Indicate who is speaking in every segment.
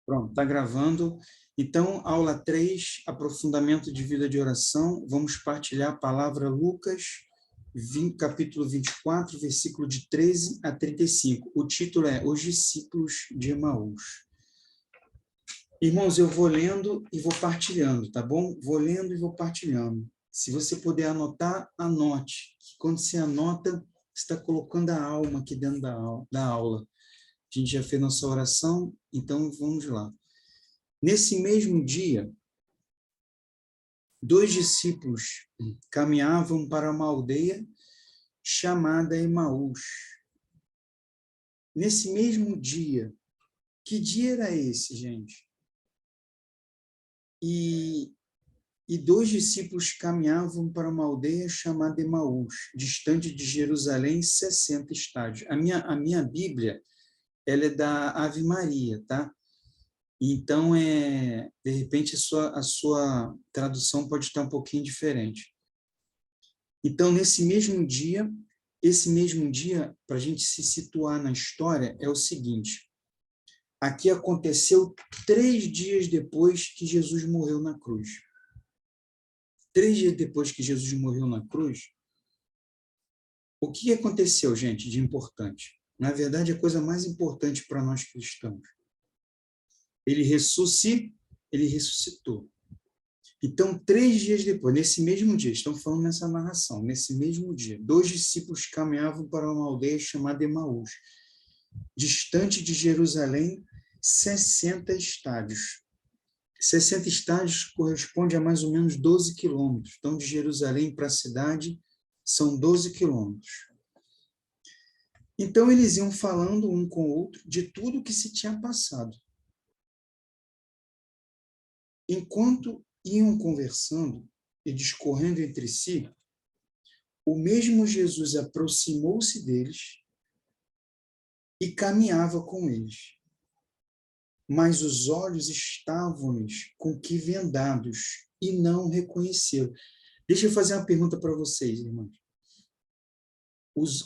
Speaker 1: Pronto, está gravando. Então, aula 3, aprofundamento de vida de oração. Vamos partilhar a palavra Lucas, capítulo 24, versículo de 13 a 35. O título é Os Discípulos de Emaús. Irmãos, eu vou lendo e vou partilhando, tá bom? Vou lendo e vou partilhando. Se você puder anotar, anote. Quando você anota, você está colocando a alma aqui dentro da aula. A gente já fez nossa oração, então vamos lá. Nesse mesmo dia, 2 discípulos caminhavam para uma aldeia chamada Emaús. Nesse mesmo dia, que dia era esse, gente? E 2 discípulos caminhavam para uma aldeia chamada Emaús, distante de Jerusalém, 60 estádios. A minha Bíblia, ela é da Ave Maria, tá? Então, de repente, a sua tradução pode estar um pouquinho diferente. Então, esse mesmo dia, para a gente se situar na história, é o seguinte. Aqui aconteceu 3 dias depois que Jesus morreu na cruz. 3 dias depois que Jesus morreu na cruz, o que aconteceu, gente, de importante? Na verdade, a coisa mais importante para nós cristãos. Ele ressuscitou. Então, 3 dias depois, nesse mesmo dia, estão falando nessa narração, nesse mesmo dia, 2 discípulos caminhavam para uma aldeia chamada Emaús, distante de Jerusalém, 60 estádios. 60 estádios corresponde a mais ou menos 12 quilômetros. Então, de Jerusalém para a cidade, são 12 quilômetros. Então, eles iam falando um com o outro de tudo que se tinha passado. Enquanto iam conversando e discorrendo entre si, o mesmo Jesus aproximou-se deles e caminhava com eles. Mas os olhos estavam-lhes com que vendados e não reconheceram. Deixa eu fazer uma pergunta para vocês, irmãos.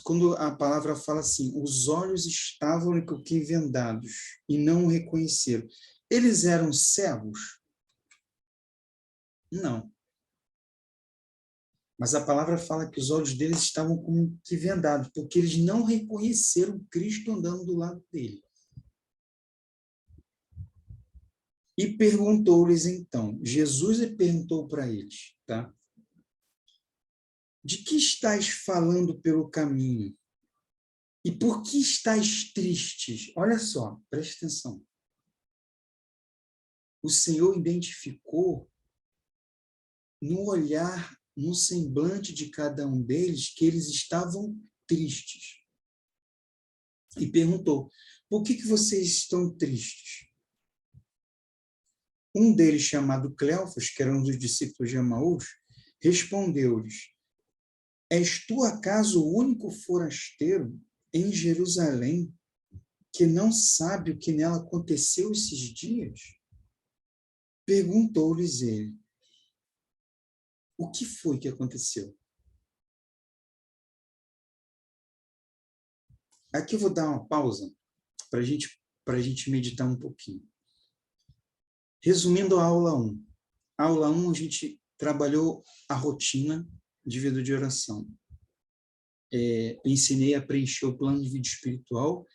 Speaker 1: Quando a palavra fala assim, os olhos estavam-lhe com que vendados e não o reconheceram. Eles eram cegos? Não. Mas a palavra fala que os olhos deles estavam como que vendados, porque eles não reconheceram Cristo andando do lado dele. E perguntou-lhes então, Jesus perguntou para eles, tá? De que estáis falando pelo caminho? E por que estáis tristes? Olha só, preste atenção. O Senhor identificou no olhar, no semblante de cada um deles, que eles estavam tristes. E perguntou, por que vocês estão tristes? Um deles, chamado Cleofas, que era um dos discípulos de Emaús, respondeu-lhes, és tu acaso o único forasteiro em Jerusalém que não sabe o que nela aconteceu esses dias? Perguntou-lhes ele, o que foi que aconteceu? Aqui eu vou dar uma pausa para a gente meditar um pouquinho. Resumindo a aula 1. A aula 1, a gente trabalhou a rotina de vida de oração. Ensinei a preencher o plano de vida espiritual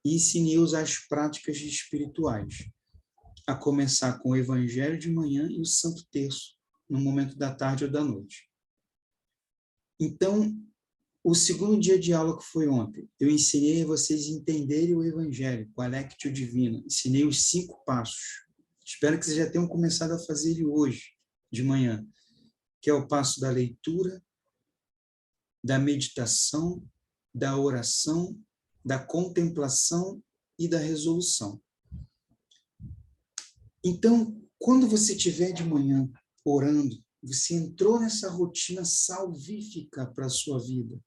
Speaker 1: e ensinei a usar as práticas espirituais. A começar com o Evangelho de manhã e o Santo Terço, no momento da tarde ou da noite. Então, o segundo dia de aula que foi ontem, eu ensinei a vocês entenderem o Evangelho, o Alectio Divino. Ensinei os 5 passos. Espero que vocês já tenham começado a fazer ele hoje, de manhã, que é o passo da leitura, da meditação, da oração, da contemplação e da resolução. Então, quando você estiver de manhã orando, você entrou nessa rotina salvífica para a sua vida,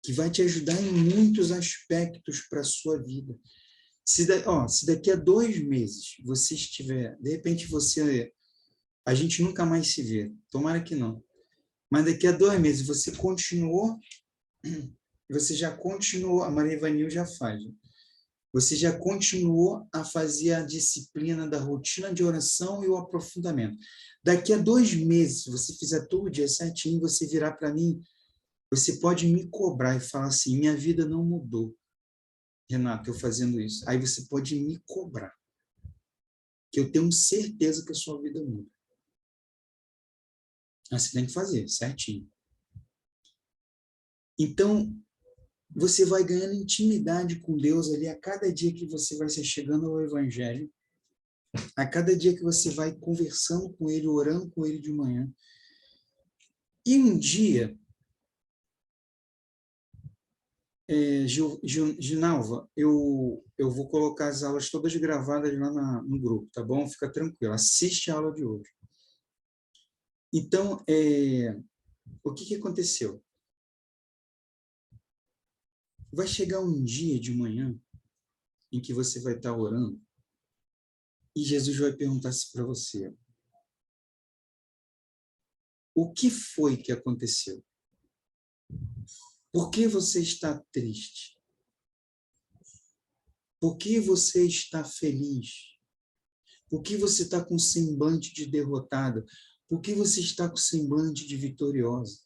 Speaker 1: que vai te ajudar em muitos aspectos para a sua vida. Se daqui a 2 meses você estiver, de repente a gente nunca mais se vê, tomara que não, mas daqui a 2 meses você já continuou, a Maria Ivanil já faz, Você já continuou a fazer a disciplina da rotina de oração e o aprofundamento. Daqui a 2 meses, se você fizer todo dia certinho, você virar para mim, você pode me cobrar e falar assim, minha vida não mudou, Renato, eu fazendo isso. Aí você pode me cobrar, que eu tenho certeza que a sua vida muda. Mas você tem que fazer certinho. Então, você vai ganhando intimidade com Deus ali a cada dia que você vai se chegando ao Evangelho, a cada dia que você vai conversando com Ele, orando com Ele de manhã. E um dia, Ginalva, eu vou colocar as aulas todas gravadas lá no grupo, tá bom? Fica tranquilo, assiste a aula de hoje. Então, o que aconteceu? Vai chegar um dia de manhã em que você vai estar orando e Jesus vai perguntar assim para você: o que foi que aconteceu? Por que você está triste? Por que você está feliz? Por que você está com semblante de derrotada? Por que você está com semblante de vitoriosa?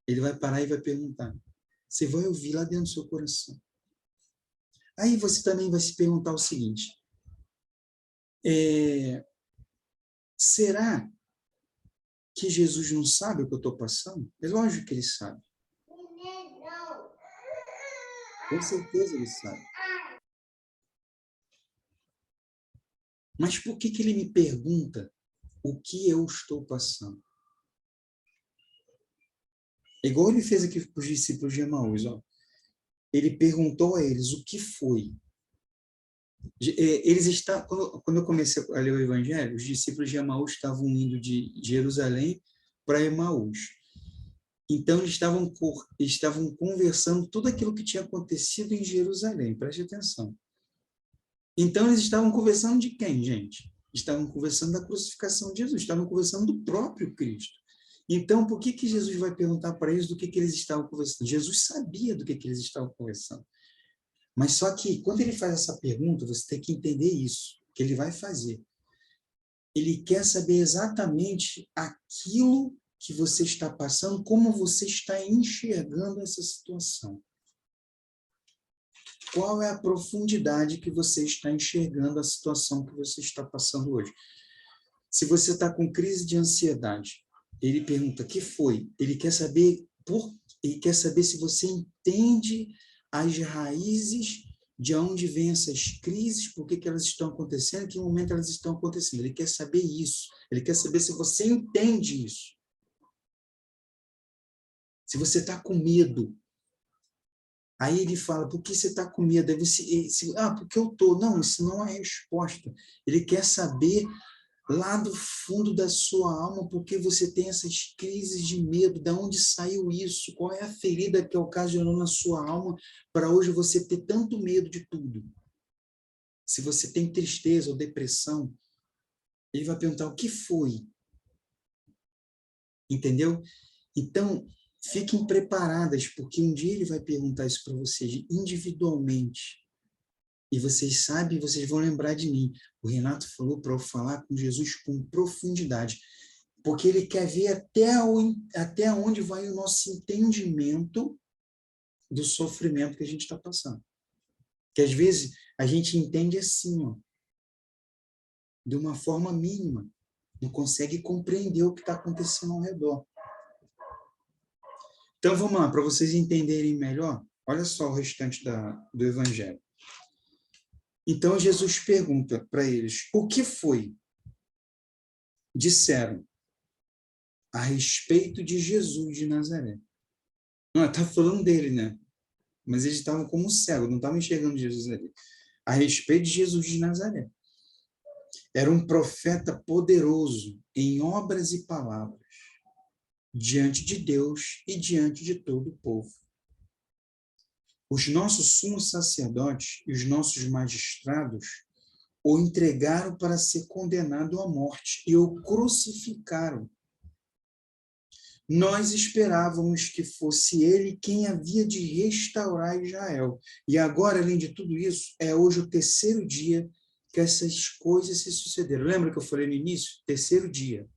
Speaker 1: Ele vai parar e vai perguntar. Você vai ouvir lá dentro do seu coração. Aí você também vai se perguntar o seguinte: será que Jesus não sabe o que eu estou passando? É lógico que ele sabe. Com certeza ele sabe. Mas por que ele me pergunta o que eu estou passando? Igual ele fez aqui para os discípulos de Emaús, ó. Ele perguntou a eles o que foi. Eles estavam, quando eu comecei a ler o Evangelho, os discípulos de Emaús estavam indo de Jerusalém para Emaús. Então, eles estavam conversando tudo aquilo que tinha acontecido em Jerusalém. Preste atenção. Então, eles estavam conversando de quem, gente? Estavam conversando da crucificação de Jesus, estavam conversando do próprio Cristo. Então, por que Jesus vai perguntar para eles do que eles estavam conversando? Jesus sabia do que eles estavam conversando. Mas só que, quando ele faz essa pergunta, você tem que entender isso, que ele vai fazer. Ele quer saber exatamente aquilo que você está passando, como você está enxergando essa situação. Qual é a profundidade que você está enxergando a situação que você está passando hoje? Se você está com crise de ansiedade, ele pergunta: o que foi? Ele quer saber se você entende as raízes de onde vêm essas crises, por que elas estão acontecendo, em que momento elas estão acontecendo. Ele quer saber isso. Ele quer saber se você entende isso. Se você está com medo, aí ele fala: por que você está com medo? Aí porque eu estou. Não, isso não é a resposta. Ele quer saber lá do fundo da sua alma, porque você tem essas crises de medo, de onde saiu isso? Qual é a ferida que ocasionou na sua alma para hoje você ter tanto medo de tudo? Se você tem tristeza ou depressão, ele vai perguntar: o que foi? Entendeu? Então, fiquem preparadas, porque um dia ele vai perguntar isso para vocês individualmente. E vocês sabem, vocês vão lembrar de mim. O Renato falou para eu falar com Jesus com profundidade, porque ele quer ver até onde vai o nosso entendimento do sofrimento que a gente está passando. Que às vezes a gente entende assim, ó, de uma forma mínima, não consegue compreender o que está acontecendo ao redor. Então vamos lá, para vocês entenderem melhor, olha só o restante do Evangelho. Então Jesus pergunta para eles: o que foi? Disseram: a respeito de Jesus de Nazaré. Não, está falando dele, né? Mas eles estavam como cegos, não estavam enxergando Jesus ali. A respeito de Jesus de Nazaré. Era um profeta poderoso em obras e palavras, diante de Deus e diante de todo o povo. Os nossos sumos sacerdotes e os nossos magistrados o entregaram para ser condenado à morte e o crucificaram. Nós esperávamos que fosse ele quem havia de restaurar Israel. E agora, além de tudo isso, é hoje o terceiro dia que essas coisas se sucederam. Lembra que eu falei no início? Terceiro dia.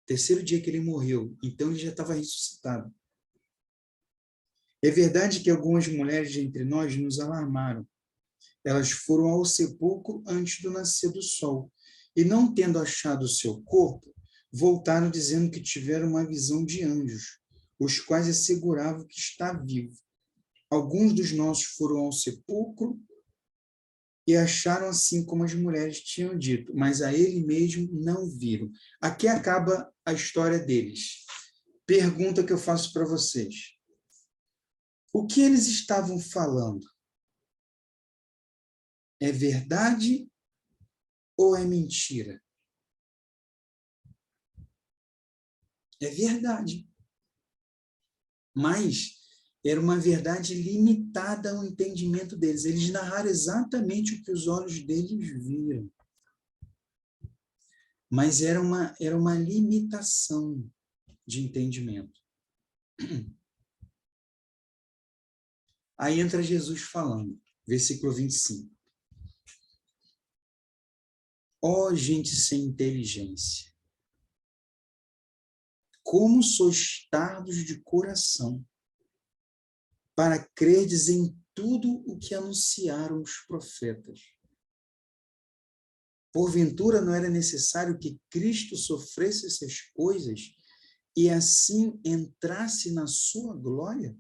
Speaker 1: Terceiro dia que ele morreu. Então ele já estava ressuscitado. É verdade que algumas mulheres entre nós nos alarmaram. Elas foram ao sepulcro antes do nascer do sol. E não tendo achado o seu corpo, voltaram dizendo que tiveram uma visão de anjos, os quais asseguravam que está vivo. Alguns dos nossos foram ao sepulcro e acharam assim como as mulheres tinham dito, mas a ele mesmo não viram. Aqui acaba a história deles. Pergunta que eu faço para vocês. O que eles estavam falando? É verdade ou é mentira? É verdade. Mas era uma verdade limitada ao entendimento deles. Eles narraram exatamente o que os olhos deles viram. Mas era uma limitação de entendimento. Aí entra Jesus falando, versículo 25. Ó gente sem inteligência, como sois tardos de coração, para crerdes em tudo o que anunciaram os profetas. Porventura não era necessário que Cristo sofresse essas coisas e assim entrasse na sua glória?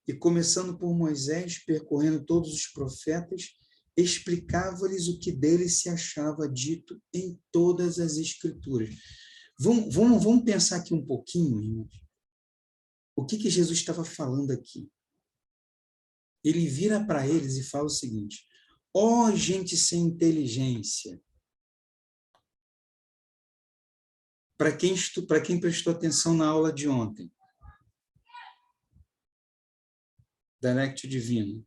Speaker 1: E começando por Moisés, percorrendo todos os profetas, explicava-lhes o que dele se achava dito em todas as Escrituras. Vamos pensar aqui um pouquinho, irmãos. O que Jesus estava falando aqui? Ele vira para eles e fala o seguinte: ó gente sem inteligência. Para quem prestou atenção na aula de ontem, da Lectio Divina.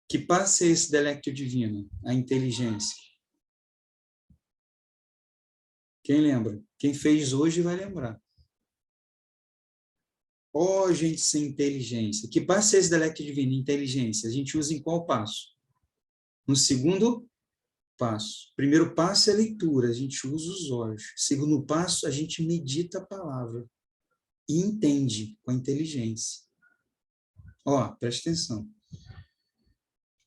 Speaker 1: Que passo é esse da Lectio Divina? A inteligência. Quem lembra? Quem fez hoje vai lembrar. Ó, gente sem inteligência. Que passo é esse da Lectio Divina? Inteligência. A gente usa em qual passo? No segundo passo. Primeiro passo é a leitura, a gente usa os olhos. Segundo passo, a gente medita a palavra e entende com a inteligência. Ó, presta atenção.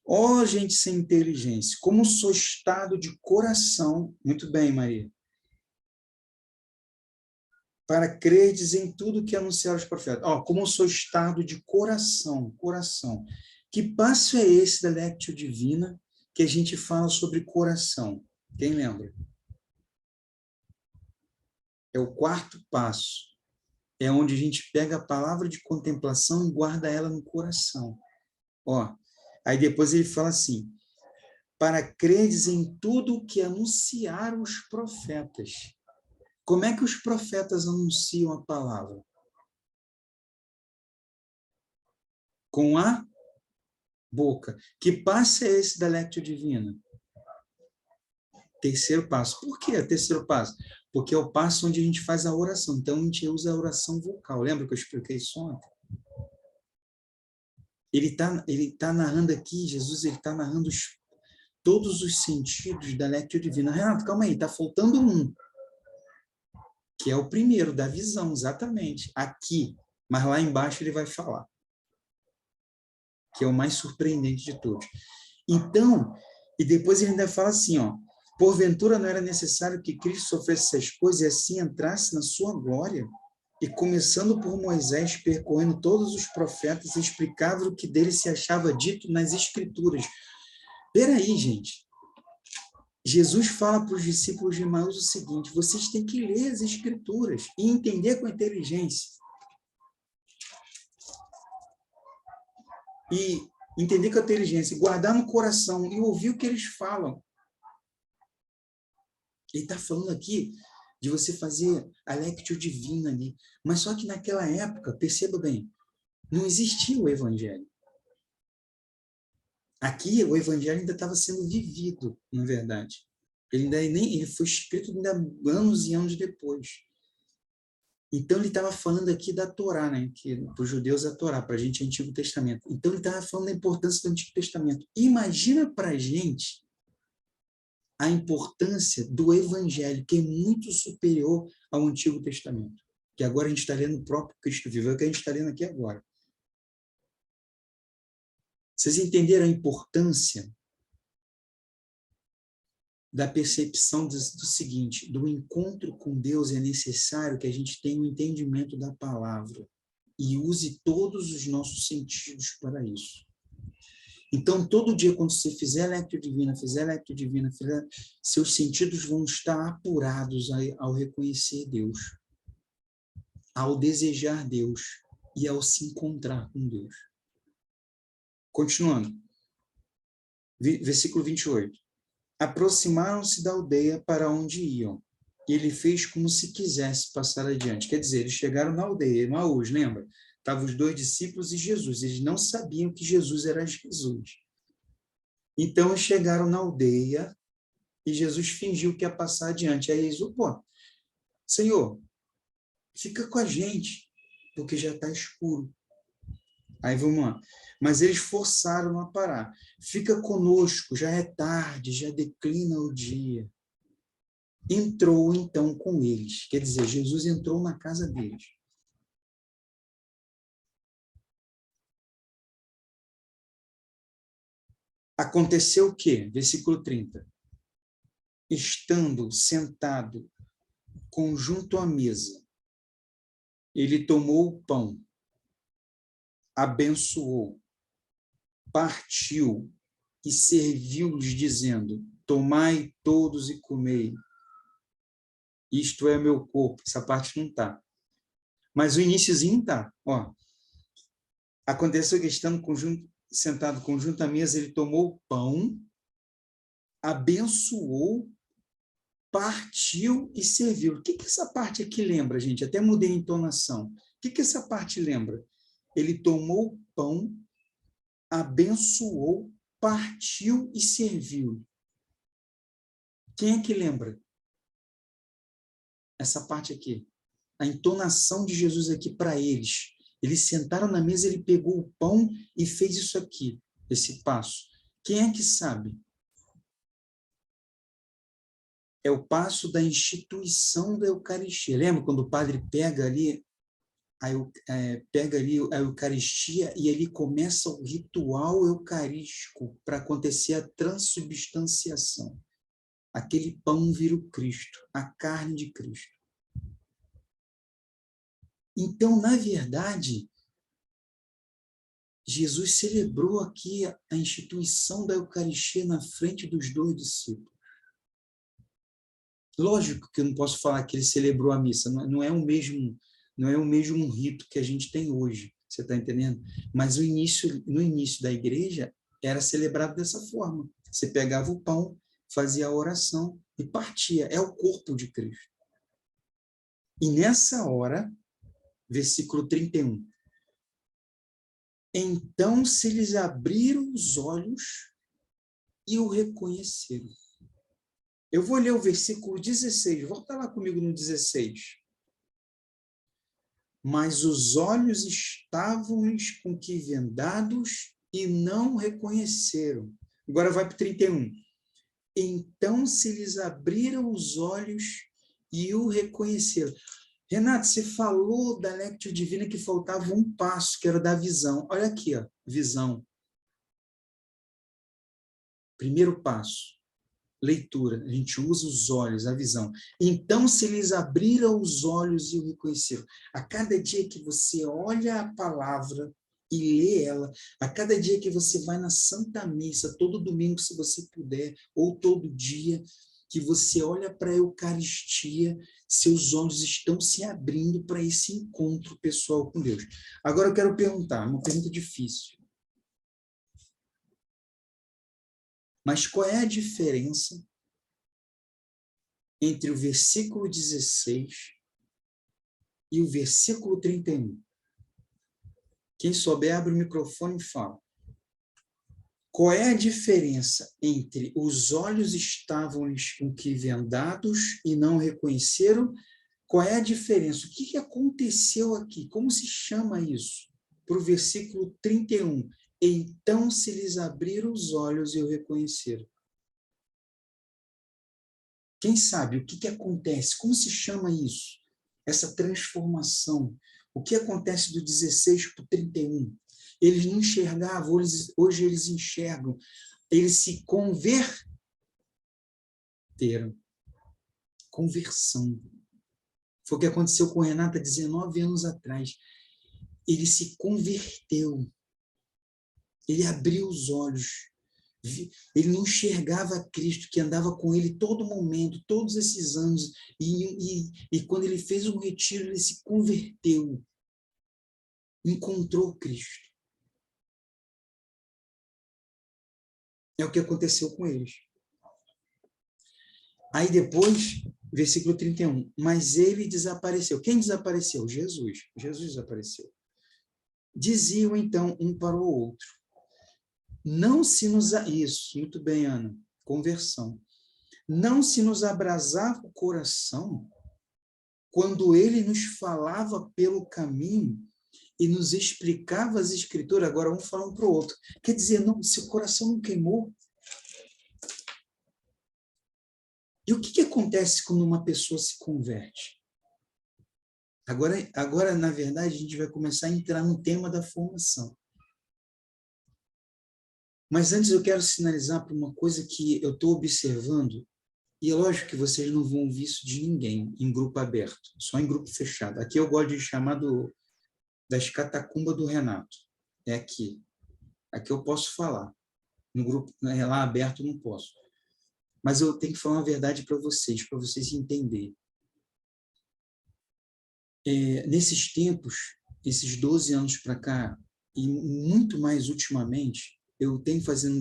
Speaker 1: Ó, gente sem inteligência, como sou estado de coração, muito bem, Maria, para crerdes em tudo que anunciaram os profetas. Ó, como sou estado de coração, coração. Que passo é esse da Lectio Divina que a gente fala sobre coração? Quem lembra? É o quarto passo. É onde a gente pega a palavra de contemplação e guarda ela no coração. Ó, aí depois ele fala assim, para creres em tudo o que anunciaram os profetas. Como é que os profetas anunciam a palavra? Com a boca. Que passo é esse da Lectio Divina? Terceiro passo. Por que terceiro passo? Porque é o passo onde a gente faz a oração. Então, a gente usa a oração vocal. Lembra que eu expliquei isso ontem? Ele tá narrando aqui, Jesus está narrando todos os sentidos da Lectio Divina. Renato, calma aí, está faltando um, que é o primeiro, da visão, exatamente. Aqui, mas lá embaixo ele vai falar, que é o mais surpreendente de todos. Então, e depois ele ainda fala assim, ó, porventura não era necessário que Cristo sofresse essas coisas e assim entrasse na sua glória? E começando por Moisés, percorrendo todos os profetas, explicava o que dele se achava dito nas Escrituras. Peraí, gente. Jesus fala para os discípulos de Emaús o seguinte, vocês têm que ler as Escrituras e entender com inteligência. E entender com a inteligência, guardar no coração e ouvir o que eles falam. Ele está falando aqui de você fazer a Lectio Divina ali. Mas só que naquela época, perceba bem, não existia o Evangelho. Aqui, o Evangelho ainda estava sendo vivido, na verdade. Ele foi escrito ainda anos e anos depois. Então, ele estava falando aqui da Torá, né? Que para os judeus é a Torá, para a gente é o Antigo Testamento. Então, ele estava falando da importância do Antigo Testamento. Imagina para a gente a importância do Evangelho, que é muito superior ao Antigo Testamento. Que agora a gente está lendo o próprio Cristo vivo, é o que a gente está lendo aqui agora. Vocês entenderam a importância da percepção do seguinte: do encontro com Deus é necessário que a gente tenha um entendimento da palavra e use todos os nossos sentidos para isso. Então, todo dia, quando você fizer lectio divina, seus sentidos vão estar apurados ao reconhecer Deus, ao desejar Deus e ao se encontrar com Deus. Continuando. Versículo 28. Aproximaram-se da aldeia para onde iam. E ele fez como se quisesse passar adiante. Quer dizer, eles chegaram na aldeia, Emaús, lembra? Estavam os 2 discípulos e Jesus. Eles não sabiam que Jesus era Jesus. Então, eles chegaram na aldeia e Jesus fingiu que ia passar adiante. Aí eles, Senhor, fica com a gente, porque já está escuro. Aí vamos lá. Mas eles forçaram a parar. Fica conosco, já é tarde, já declina o dia. Entrou então com eles. Quer dizer, Jesus entrou na casa deles. Aconteceu o quê? Versículo 30. Estando sentado junto à mesa, ele tomou o pão, abençoou, partiu e serviu-lhes, dizendo: tomai todos e comei. Isto é meu corpo. Essa parte não está. Mas o iniciozinho está. Aconteceu que, estando sentado conjunto à mesa, ele tomou o pão, abençoou, partiu e serviu. O que essa parte aqui lembra, gente? Até mudei a entonação. O que essa parte lembra? Ele tomou o pão, abençoou, partiu e serviu. Quem é que lembra? Essa parte aqui. A entonação de Jesus aqui para eles. Eles sentaram na mesa, ele pegou o pão e fez isso aqui, esse passo. Quem é que sabe? É o passo da instituição da Eucaristia. Lembra quando o padre pega ali a Eucaristia e ele começa o ritual eucarístico para acontecer a transubstanciação. Aquele pão vira o Cristo, a carne de Cristo. Então, na verdade, Jesus celebrou aqui a instituição da Eucaristia na frente dos 2 discípulos. Lógico que eu não posso falar que ele celebrou a missa, não é o mesmo rito que a gente tem hoje, você está entendendo? Mas no início da igreja era celebrado dessa forma. Você pegava o pão, fazia a oração e partia. É o corpo de Cristo. E nessa hora, versículo 31, então se lhes abriram os olhos e o reconheceram. Eu vou ler o versículo 16, volta lá comigo no 16. Mas os olhos estavam-lhes com que vendados e não reconheceram. Agora vai para o 31. Então se lhes abriram os olhos e o reconheceram. Renato, você falou da Lectio Divina que faltava um passo, que era da visão. Olha aqui, visão. Primeiro passo. Leitura, a gente usa os olhos, a visão. Então, se lhes abriram os olhos e o reconheceram. A cada dia que você olha a palavra e lê ela, a cada dia que você vai na Santa Missa, todo domingo, se você puder, ou todo dia, que você olha para a Eucaristia, seus olhos estão se abrindo para esse encontro pessoal com Deus. Agora eu quero perguntar, uma pergunta difícil. Mas qual é a diferença entre o versículo 16 e o versículo 31? Quem souber, abre o microfone e fala. Qual é a diferença entre os olhos estavam-lhes com que vendados e não reconheceram, Qual é a diferença? O que aconteceu aqui? Como se chama isso? Para o versículo 31. Então se lhes abriram os olhos e o reconheceram. Quem sabe o que acontece? Como se chama isso? Essa transformação. O que acontece do 16 para o 31? Eles não enxergavam, hoje eles enxergam. Eles se converteram. Conversão. Foi o que aconteceu com Renata 19 anos atrás. Ele se converteu. Ele abriu os olhos. Ele não enxergava Cristo, que andava com ele todo momento, todos esses anos. E quando ele fez um retiro, ele se converteu. Encontrou Cristo. É o que aconteceu com eles. Aí depois, versículo 31. Mas ele desapareceu. Quem desapareceu? Jesus. Jesus desapareceu. Diziam então um para o outro. Não se nos... Isso, muito bem, Ana. Conversão. Não se nos abrasava o coração quando ele nos falava pelo caminho e nos explicava as escrituras. Agora um fala um para o outro. Quer dizer, não, seu coração não queimou. E o que acontece quando uma pessoa se converte? Agora, na verdade, a gente vai começar a entrar no tema da formação. Mas antes eu quero sinalizar para uma coisa que eu estou observando, e é lógico que vocês não vão ouvir isso de ninguém em grupo aberto, só em grupo fechado. Aqui eu gosto de chamar das catacumbas do Renato. É aqui. Aqui eu posso falar. No grupo lá aberto eu não posso. Mas eu tenho que falar uma verdade para vocês entenderem. Nesses tempos, esses 12 anos para cá, e muito mais ultimamente, eu venho fazendo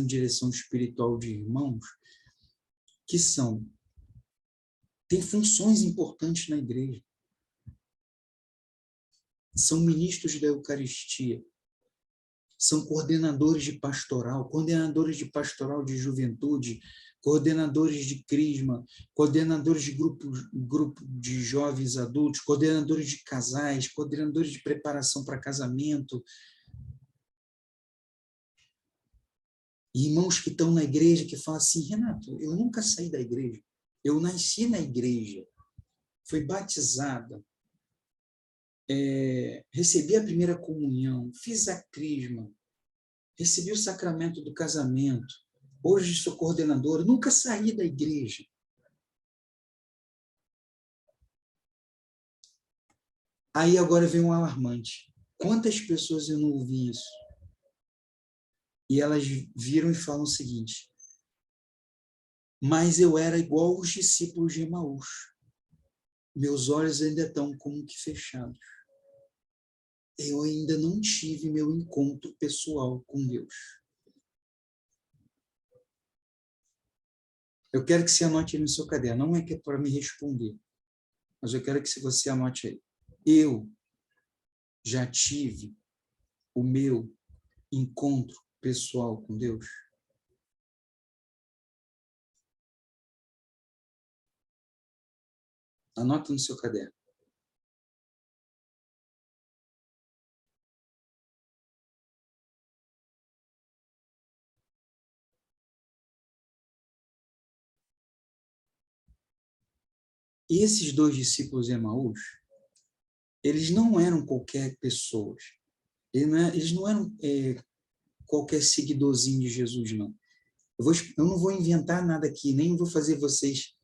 Speaker 1: direção espiritual de irmãos que têm funções importantes na igreja. São ministros da Eucaristia, são coordenadores de pastoral de juventude, coordenadores de crisma, coordenadores de grupo de jovens adultos, coordenadores de casais, coordenadores de preparação para casamento. E irmãos que estão na igreja que falam assim, Renato, eu nunca saí da igreja, eu nasci na igreja, fui batizada, recebi a primeira comunhão, fiz a crisma, recebi o sacramento do casamento, hoje sou coordenadora, nunca saí da igreja. Aí agora vem um alarmante. Quantas pessoas eu não ouvi isso? E elas viram e falam o seguinte, mas eu era igual os discípulos de Emaús. Meus olhos ainda estão como que fechados. Eu ainda não tive meu encontro pessoal com Deus. Eu quero que você anote aí no seu caderno. Não é que é para me responder, mas eu quero que você anote aí. Eu já tive o meu encontro pessoal com Deus? Anota no seu caderno. E esses 2 discípulos de Emaús, eles não eram qualquer pessoas. Eles não eram qualquer seguidorzinho de Jesus, não. Eu não vou inventar nada aqui, nem vou fazer vocês,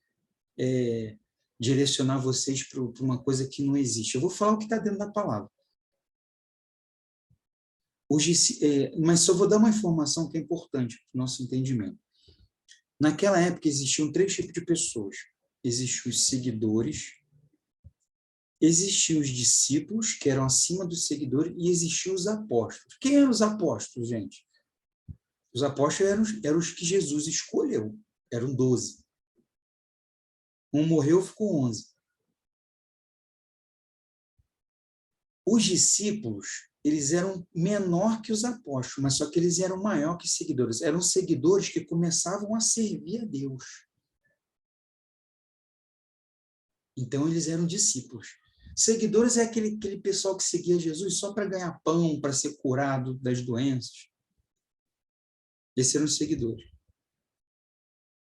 Speaker 1: direcionar vocês para uma coisa que não existe. Eu vou falar o que está dentro da palavra. Mas só vou dar uma informação que é importante para o nosso entendimento. Naquela época existiam 3 tipos de pessoas. Existiam os seguidores, existiam os discípulos, que eram acima dos seguidores, e existiam os apóstolos. Quem eram os apóstolos, gente? Os apóstolos eram os que Jesus escolheu. Eram 12. Um morreu, ficou 11. Os discípulos, eles eram menor que os apóstolos, mas só que eles eram maior que seguidores. Eram seguidores que começavam a servir a Deus. Então, eles eram discípulos. Seguidores é aquele pessoal que seguia Jesus só para ganhar pão, para ser curado das doenças. Esses eram os seguidores.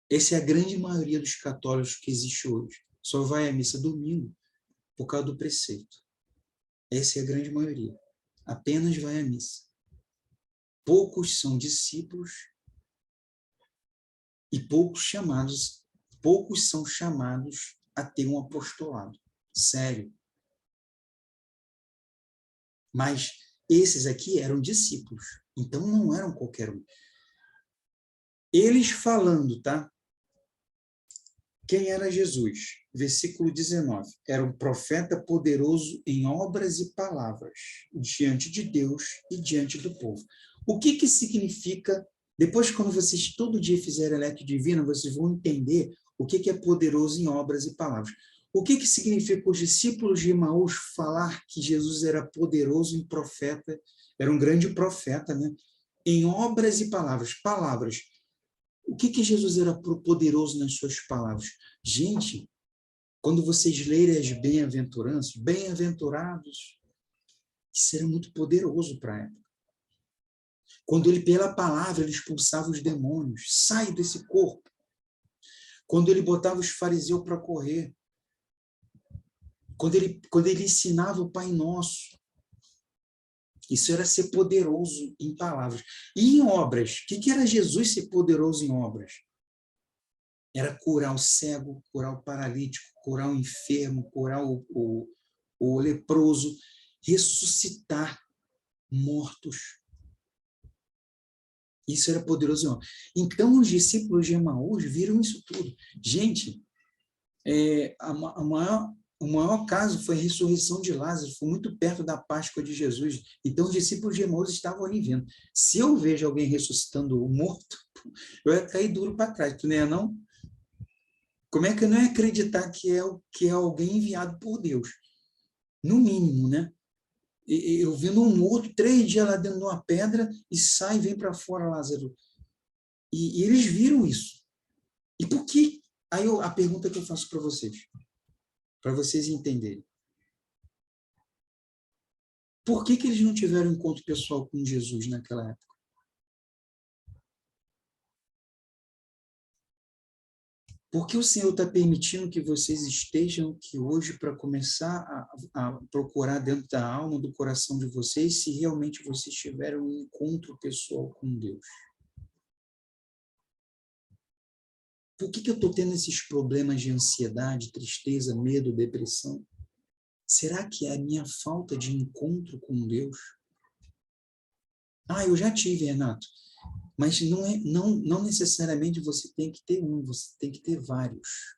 Speaker 1: Essa é a grande maioria dos católicos que existe hoje. Só vai à missa domingo por causa do preceito. Essa é a grande maioria. Apenas vai à missa. Poucos são discípulos e poucos são chamados a ter um apostolado. Sério. Mas esses aqui eram discípulos, então não eram qualquer um. Eles falando, tá? Quem era Jesus? Versículo 19. Era um profeta poderoso em obras e palavras, diante de Deus e diante do povo. O que significa, depois quando vocês todo dia fizerem eletro divino, vocês vão entender o que é poderoso em obras e palavras. O que significa os discípulos de Emaús falar que Jesus era poderoso em profeta, era um grande profeta, né? Em obras e palavras. Palavras. O que Jesus era poderoso nas suas palavras? Gente, quando vocês lerem as bem-aventuranças, bem-aventurados, isso era muito poderoso para a época. Quando ele, pela palavra, ele expulsava os demônios, sai desse corpo. Quando ele botava os fariseus para correr. Quando ele ensinava o Pai Nosso. Isso era ser poderoso em palavras. E em obras? O que era Jesus ser poderoso em obras? Era curar o cego, curar o paralítico, curar o enfermo, curar o leproso, ressuscitar mortos. Isso era poderoso em obras. Então, os discípulos de Emaús viram isso tudo. Gente, o maior caso foi a ressurreição de Lázaro, foi muito perto da Páscoa de Jesus. Então, os discípulos de Emaús estavam ali vendo. Se eu vejo alguém ressuscitando o morto, eu ia cair duro para trás, tu não é não? Como é que eu não ia acreditar que é alguém enviado por Deus? No mínimo, né? Eu vendo um morto 3 dias lá dentro de uma pedra e sai e vem para fora Lázaro. E eles viram isso. E por que? Aí a pergunta que eu faço para vocês entenderem. Por que eles não tiveram encontro pessoal com Jesus naquela época? Porque o Senhor está permitindo que vocês estejam aqui hoje para começar a procurar dentro da alma, do coração de vocês, se realmente vocês tiveram um encontro pessoal com Deus. Por que eu estou tendo esses problemas de ansiedade, tristeza, medo, depressão? Será que é a minha falta de encontro com Deus? Eu já tive, Renato. Mas não necessariamente você tem que ter um, você tem que ter vários.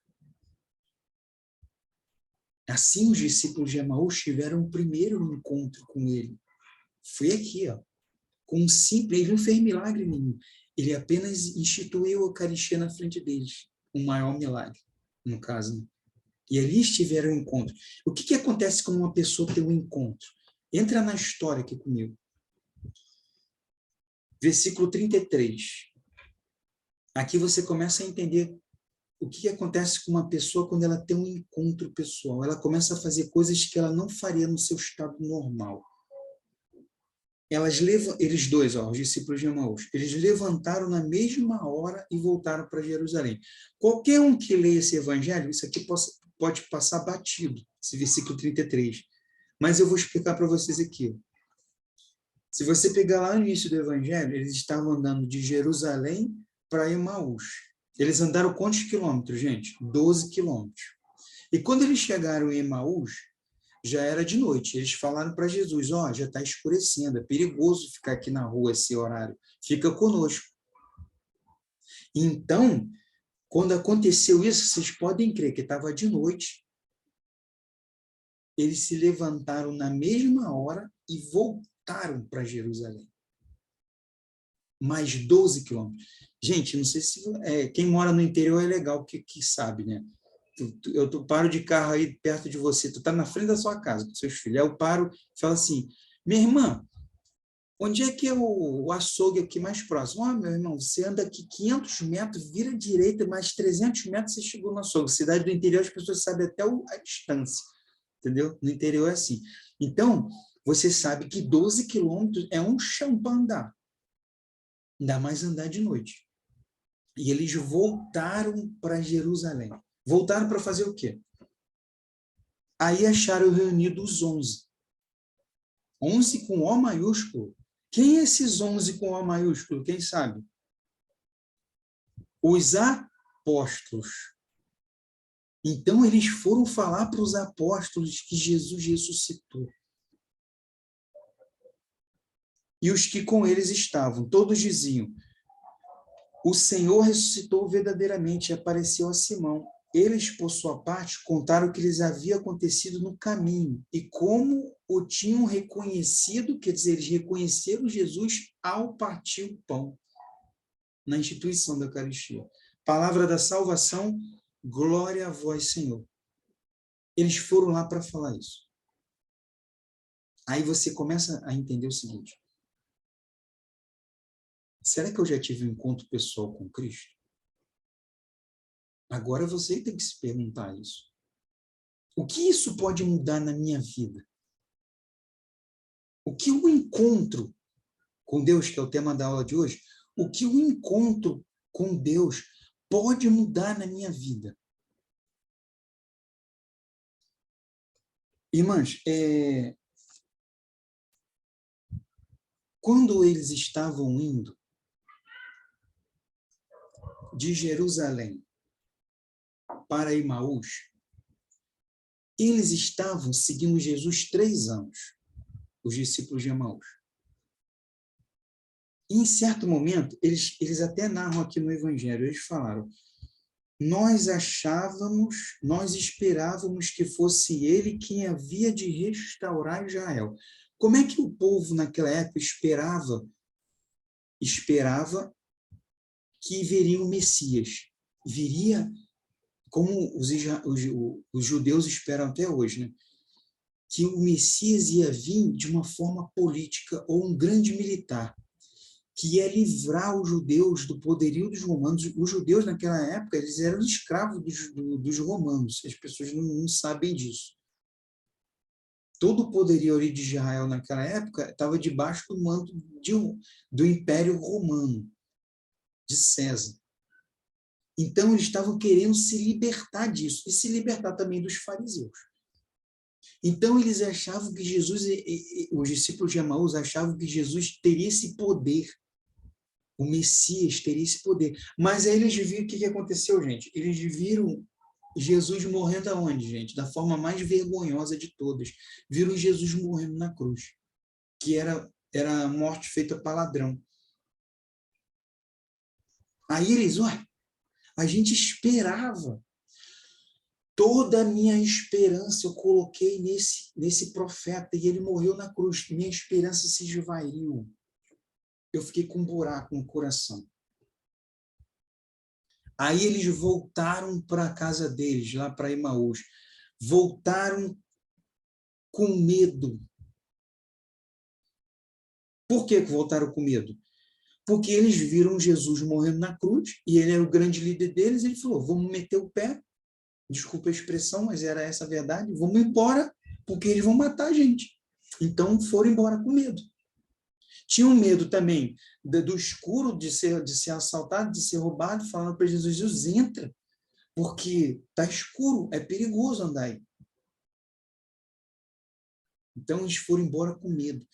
Speaker 1: Assim, os discípulos de Emaús tiveram o primeiro encontro com ele. Foi aqui, ó, com um simples, ele não fez milagre nenhum. Ele apenas instituiu a Eucaristia na frente deles. Um maior milagre, no caso. Né? E ali estiveram o encontro. O que acontece quando uma pessoa tem um encontro? Entra na história aqui comigo. Versículo 33. Aqui você começa a entender o que acontece com uma pessoa quando ela tem um encontro pessoal. Ela começa a fazer coisas que ela não faria no seu estado normal. Eles dois, os discípulos de Emaús, eles levantaram na mesma hora e voltaram para Jerusalém. Qualquer um que leia esse evangelho, isso aqui pode passar batido, esse versículo 33. Mas eu vou explicar para vocês aqui. Se você pegar lá no início do evangelho, eles estavam andando de Jerusalém para Emaús. Eles andaram quantos quilômetros, gente? 12 quilômetros. E quando eles chegaram em Emaús, já era de noite. Eles falaram para Jesus, já está escurecendo, é perigoso ficar aqui na rua esse horário. Fica conosco. Então, quando aconteceu isso, vocês podem crer que estava de noite. Eles se levantaram na mesma hora e voltaram para Jerusalém. Mais 12 quilômetros. Gente, não sei se... quem mora no interior é legal que sabe, né? Eu paro de carro aí perto de você, tu está na frente da sua casa com seus filhos. Aí eu paro e falo assim, minha irmã, Onde é que é o açougue aqui mais próximo? Meu irmão, você anda aqui 500 metros, vira à direita, mais 300 metros você chegou no açougue. Cidade do interior, as pessoas sabem até a distância, entendeu? No interior é assim. Então, você sabe que 12 quilômetros é um chão para andar. Ainda mais andar de noite. E eles voltaram para Jerusalém. Voltaram para fazer o quê? Aí acharam reunidos os 11. 11 com O maiúsculo. Quem é esses 11 com O maiúsculo? Quem sabe? Os apóstolos. Então, eles foram falar para os apóstolos que Jesus ressuscitou. E os que com eles estavam, todos diziam: o Senhor ressuscitou verdadeiramente e apareceu a Simão. Eles, por sua parte, contaram o que lhes havia acontecido no caminho e como o tinham reconhecido, quer dizer, eles reconheceram Jesus ao partir o pão, na instituição da Eucaristia. Palavra da salvação, glória a vós, Senhor. Eles foram lá para falar isso. Aí você começa a entender o seguinte: será que eu já tive um encontro pessoal com Cristo? Agora você tem que se perguntar isso. O que isso pode mudar na minha vida? O que o encontro com Deus, que é o tema da aula de hoje, o que o encontro com Deus pode mudar na minha vida? Irmãs, quando eles estavam indo de Jerusalém para Emaús, eles estavam seguindo Jesus 3 anos, os discípulos de Emaús. E, em certo momento, eles até narram aqui no Evangelho, eles falaram: nós esperávamos que fosse ele quem havia de restaurar Israel. Como é que o povo naquela época esperava que viria o Messias? Viria como os judeus esperam até hoje, né? Que o Messias ia vir de uma forma política ou um grande militar, que ia livrar os judeus do poderio dos romanos. Os judeus, naquela época, eles eram escravos dos romanos. As pessoas não sabem disso. Todo o poderio ali de Israel, naquela época, estava debaixo do manto do Império Romano, de César. Então, eles estavam querendo se libertar disso, e se libertar também dos fariseus. Então, eles achavam que Jesus, os discípulos de Emaús achavam que Jesus teria esse poder. O Messias teria esse poder. Mas aí eles viram o que aconteceu, gente. Eles viram Jesus morrendo aonde, gente? Da forma mais vergonhosa de todas. Viram Jesus morrendo na cruz, que era a morte feita para ladrão. Aí eles, a gente esperava. Toda a minha esperança eu coloquei nesse profeta e ele morreu na cruz. Minha esperança se esvaiu. Eu fiquei com um buraco no coração. Aí eles voltaram para a casa deles, lá para Emaús. Voltaram com medo. Por que voltaram com medo? Porque eles viram Jesus morrendo na cruz, e ele era o grande líder deles, e ele falou: vamos meter o pé, desculpa a expressão, mas era essa a verdade, vamos embora, porque eles vão matar a gente. Então foram embora com medo. Tinham medo também do escuro, de ser assaltado, de ser roubado, falando para Jesus: entra, porque está escuro, é perigoso andar aí. Então eles foram embora com medo.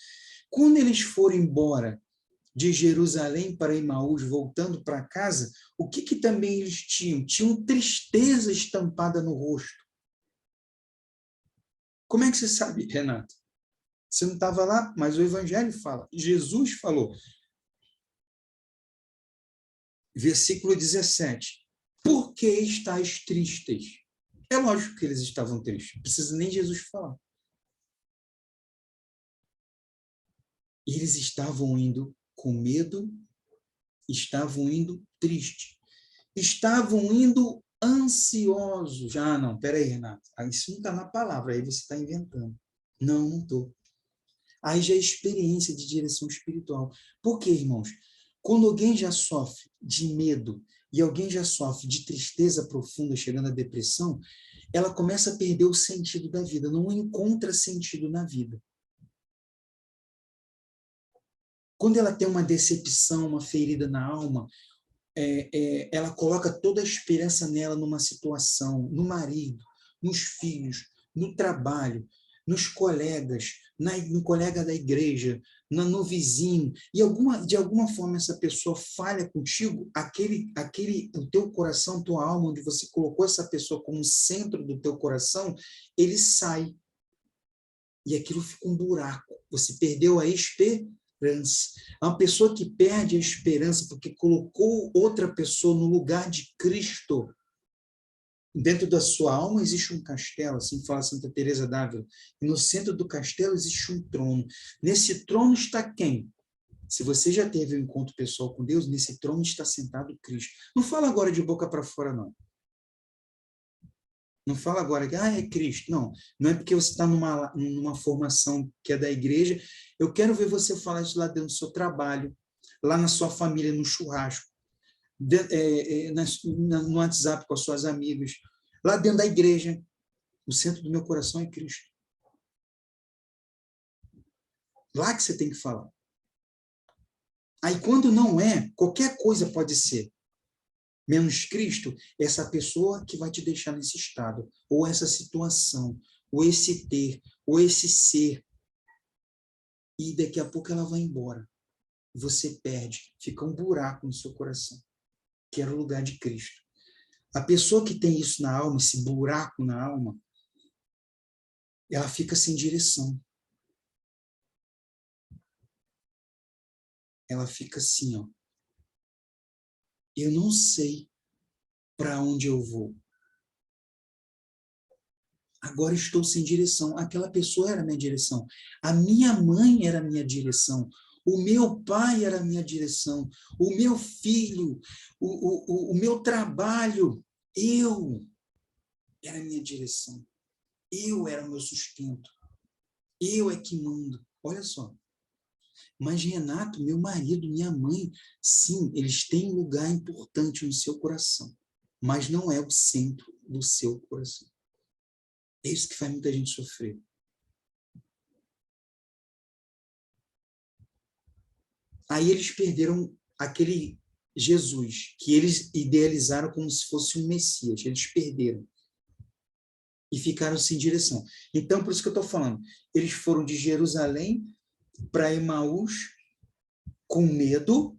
Speaker 1: Quando eles foram embora de Jerusalém para Emaús, voltando para casa, o que também eles tinham? Tinham tristeza estampada no rosto. Como é que você sabe, Renato? Você não estava lá, mas o Evangelho fala. Jesus falou. Versículo 17. Por que estáis tristes? É lógico que eles estavam tristes. Não precisa nem Jesus falar. Eles estavam indo com medo, estavam indo tristes, estavam indo ansiosos. Não, peraí, Renato. Isso não está na palavra, aí você está inventando. Não estou. Aí já é experiência de direção espiritual. Por quê, irmãos? Quando alguém já sofre de medo e alguém já sofre de tristeza profunda, chegando à depressão, ela começa a perder o sentido da vida, não encontra sentido na vida. Quando ela tem uma decepção, uma ferida na alma, ela coloca toda a esperança nela numa situação, no marido, nos filhos, no trabalho, nos colegas, no colega da igreja, no vizinho, e de alguma forma essa pessoa falha contigo, o teu coração, tua alma, onde você colocou essa pessoa como centro do teu coração, ele sai. E aquilo fica um buraco. Você perdeu a esperança. Uma pessoa que perde a esperança porque colocou outra pessoa no lugar de Cristo. Dentro da sua alma existe um castelo, assim fala Santa Teresa d'Ávila. E no centro do castelo existe um trono. Nesse trono está quem? Se você já teve um encontro pessoal com Deus, nesse trono está sentado Cristo. Não fala agora de boca para fora, não. Não fala agora que é Cristo. Não, não é porque você está numa formação que é da igreja. Eu quero ver você falar isso lá dentro do seu trabalho, lá na sua família, no churrasco, no WhatsApp com as suas amigas, lá dentro da igreja. O centro do meu coração é Cristo. Lá que você tem que falar. Aí, quando não é, qualquer coisa pode ser. Menos Cristo, essa pessoa que vai te deixar nesse estado, ou essa situação, ou esse ter, ou esse ser. E daqui a pouco ela vai embora. Você perde, fica um buraco no seu coração, que era o lugar de Cristo. A pessoa que tem isso na alma, esse buraco na alma, ela fica sem direção. Ela fica assim, ó. Eu não sei para onde eu vou. Agora estou sem direção. Aquela pessoa era a minha direção. A minha mãe era a minha direção. O meu pai era a minha direção. O meu filho, o meu trabalho, eu era a minha direção. Eu era o meu sustento. Eu é que mando. Olha só. Mas Renato, meu marido, minha mãe, sim, eles têm um lugar importante no seu coração. Mas não é o centro do seu coração. É isso que faz muita gente sofrer. Aí eles perderam aquele Jesus, que eles idealizaram como se fosse um Messias. Eles perderam. E ficaram sem direção. Então, por isso que eu estou falando. Eles foram de Jerusalém para Emaús com medo.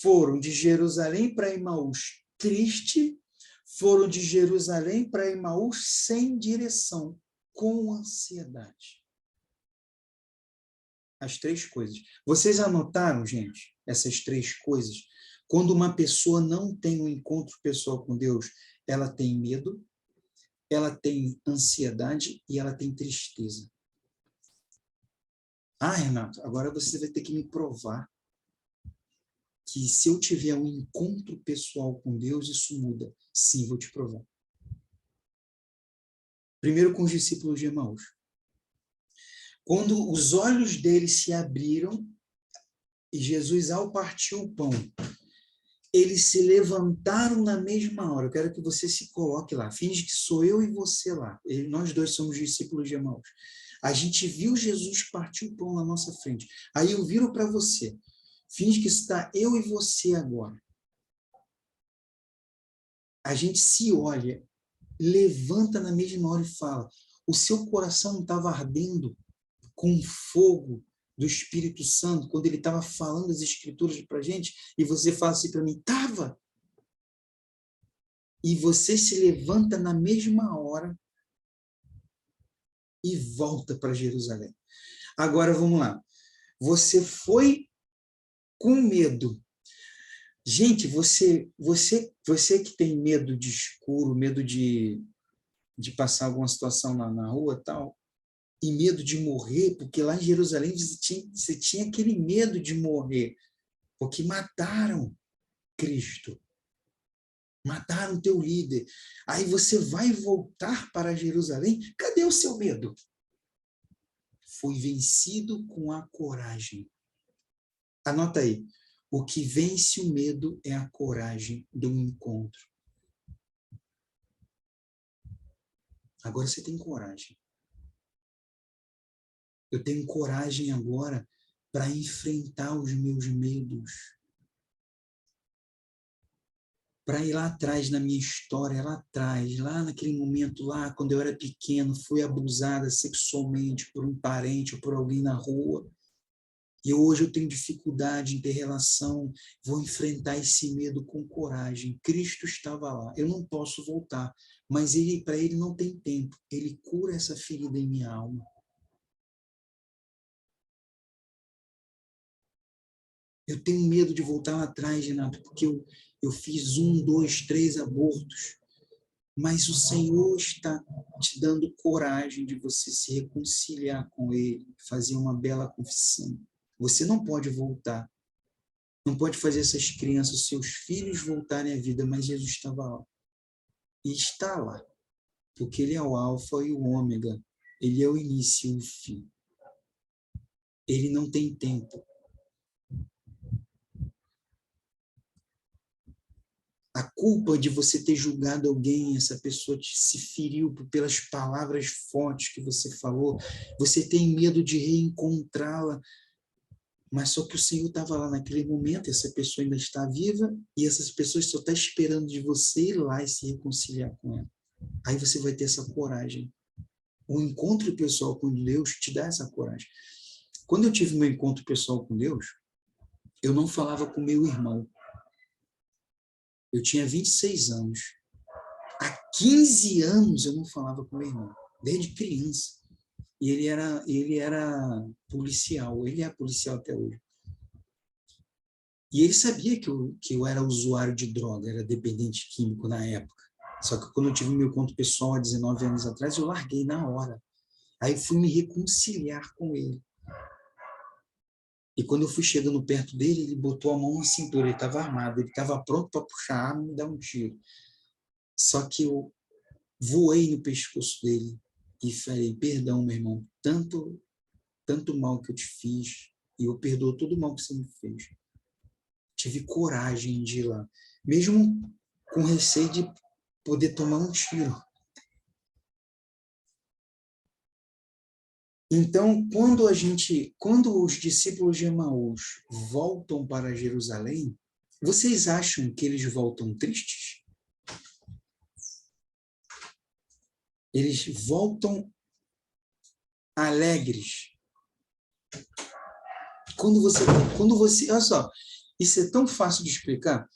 Speaker 1: Foram de Jerusalém para Emaús triste. Foram de Jerusalém para Emaús sem direção, com ansiedade. As três coisas. Vocês anotaram, gente, essas três coisas? Quando uma pessoa não tem um encontro pessoal com Deus, ela tem medo, ela tem ansiedade e ela tem tristeza. Ah, Renato, agora você vai ter que me provar que se eu tiver um encontro pessoal com Deus, isso muda. Sim, vou te provar. Primeiro com os discípulos de Emaús. Quando os olhos deles se abriram, e Jesus, ao partir o pão, eles se levantaram na mesma hora. Eu quero que você se coloque lá. Finge que sou eu e você lá. Nós dois somos discípulos de Emaús. A gente viu Jesus partir o pão na nossa frente. Aí eu viro para você. Finge que está eu e você agora. A gente se olha, levanta na mesma hora e fala: o seu coração não estava ardendo com fogo do Espírito Santo, quando ele estava falando as Escrituras para a gente, e você fala assim para mim: estava. E você se levanta na mesma hora e volta para Jerusalém. Agora vamos lá. Você foi com medo. Gente, você que tem medo de escuro, medo de passar alguma situação na rua, tal, e medo de morrer, porque lá em Jerusalém você tinha aquele medo de morrer, porque mataram Cristo. Mataram o teu líder. Aí você vai voltar para Jerusalém? Cadê o seu medo? foi vencido com a coragem. Anota aí. O que vence o medo é a coragem do encontro. Agora você tem coragem. Eu tenho coragem agora para enfrentar os meus medos. Para ir lá atrás na minha história, lá atrás, lá naquele momento lá, quando eu era pequeno, fui abusada sexualmente por um parente ou por alguém na rua. E hoje eu tenho dificuldade em ter relação, vou enfrentar esse medo com coragem. Cristo estava lá, eu não posso voltar, mas para ele não tem tempo. Ele cura essa ferida em minha alma. Eu tenho medo de voltar lá atrás, Renato, porque eu fiz 1, 2, 3 abortos. Mas o Senhor está te dando coragem de você se reconciliar com Ele, fazer uma bela confissão. Você não pode voltar. Não pode fazer essas crianças, seus filhos, voltarem à vida, mas Jesus estava lá. E está lá. Porque Ele é o alfa e o ômega. Ele é o início e o fim. Ele não tem tempo. A culpa de você ter julgado alguém, essa pessoa se feriu pelas palavras fortes que você falou, você tem medo de reencontrá-la, mas só que o Senhor estava lá naquele momento, essa pessoa ainda está viva, e essas pessoas só estão esperando de você ir lá e se reconciliar com ela. Aí você vai ter essa coragem. O encontro pessoal com Deus te dá essa coragem. Quando eu tive meu encontro pessoal com Deus, eu não falava com meu irmão. Eu tinha 26 anos. Há 15 anos eu não falava com meu irmão, desde criança. E ele era policial, ele é policial até hoje. E ele sabia que eu era usuário de droga, era dependente químico na época. Só que quando eu tive meu encontro pessoal há 19 anos atrás, eu larguei na hora. Aí eu fui me reconciliar com ele. E quando eu fui chegando perto dele, ele botou a mão na cintura, ele estava armado, ele estava pronto para puxar a arma e me dar um tiro. Só que eu voei no pescoço dele e falei, perdão, meu irmão, tanto mal que eu te fiz, e eu perdoo todo o mal que você me fez. Tive coragem de ir lá, mesmo com receio de poder tomar um tiro. Então, quando os discípulos de Emaús voltam para Jerusalém, vocês acham que eles voltam tristes? Eles voltam alegres. Quando você, olha só, isso é tão fácil de explicar.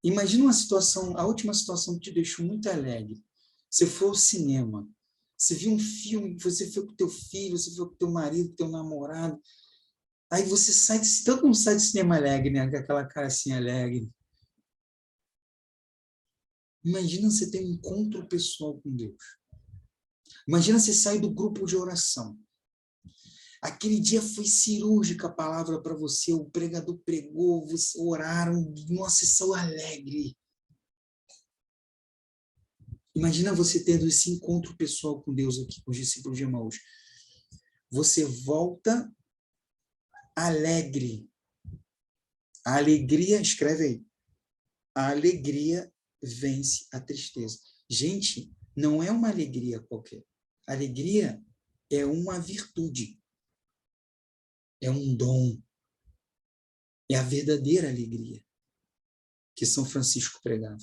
Speaker 1: Imagina uma situação, a última situação que te deixou muito alegre. Você foi ao cinema, você viu um filme, você foi com teu filho, você foi com teu marido, teu namorado. Aí você sai, todo mundo sai do cinema alegre, né? Com aquela cara assim alegre. Imagina você ter um encontro pessoal com Deus. Imagina você sair do grupo de oração. Aquele dia foi cirúrgica a palavra para você, o pregador pregou, você oraram, nossa, saiu alegre. Imagina você tendo esse encontro pessoal com Deus aqui, com os discípulos de Emaús. Você volta alegre. A alegria, escreve aí, a alegria vence a tristeza. Gente, não é uma alegria qualquer. A alegria é uma virtude. É um dom. É a verdadeira alegria que São Francisco pregava.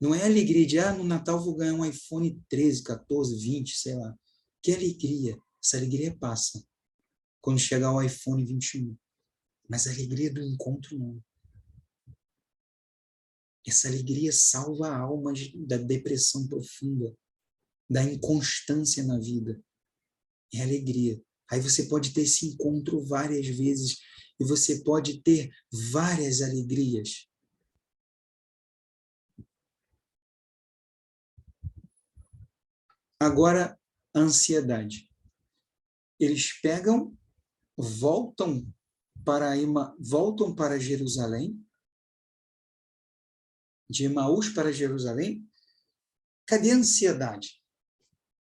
Speaker 1: Não é a alegria de, no Natal vou ganhar um iPhone 13, 14, 20, sei lá. Que alegria. Essa alegria passa quando chegar o iPhone 21. Mas a alegria do encontro não. Essa alegria salva a alma da depressão profunda, da inconstância na vida. É alegria. Aí você pode ter esse encontro várias vezes e você pode ter várias alegrias. Agora, a ansiedade. Eles voltam para Jerusalém, de Emaús para Jerusalém. Cadê a ansiedade?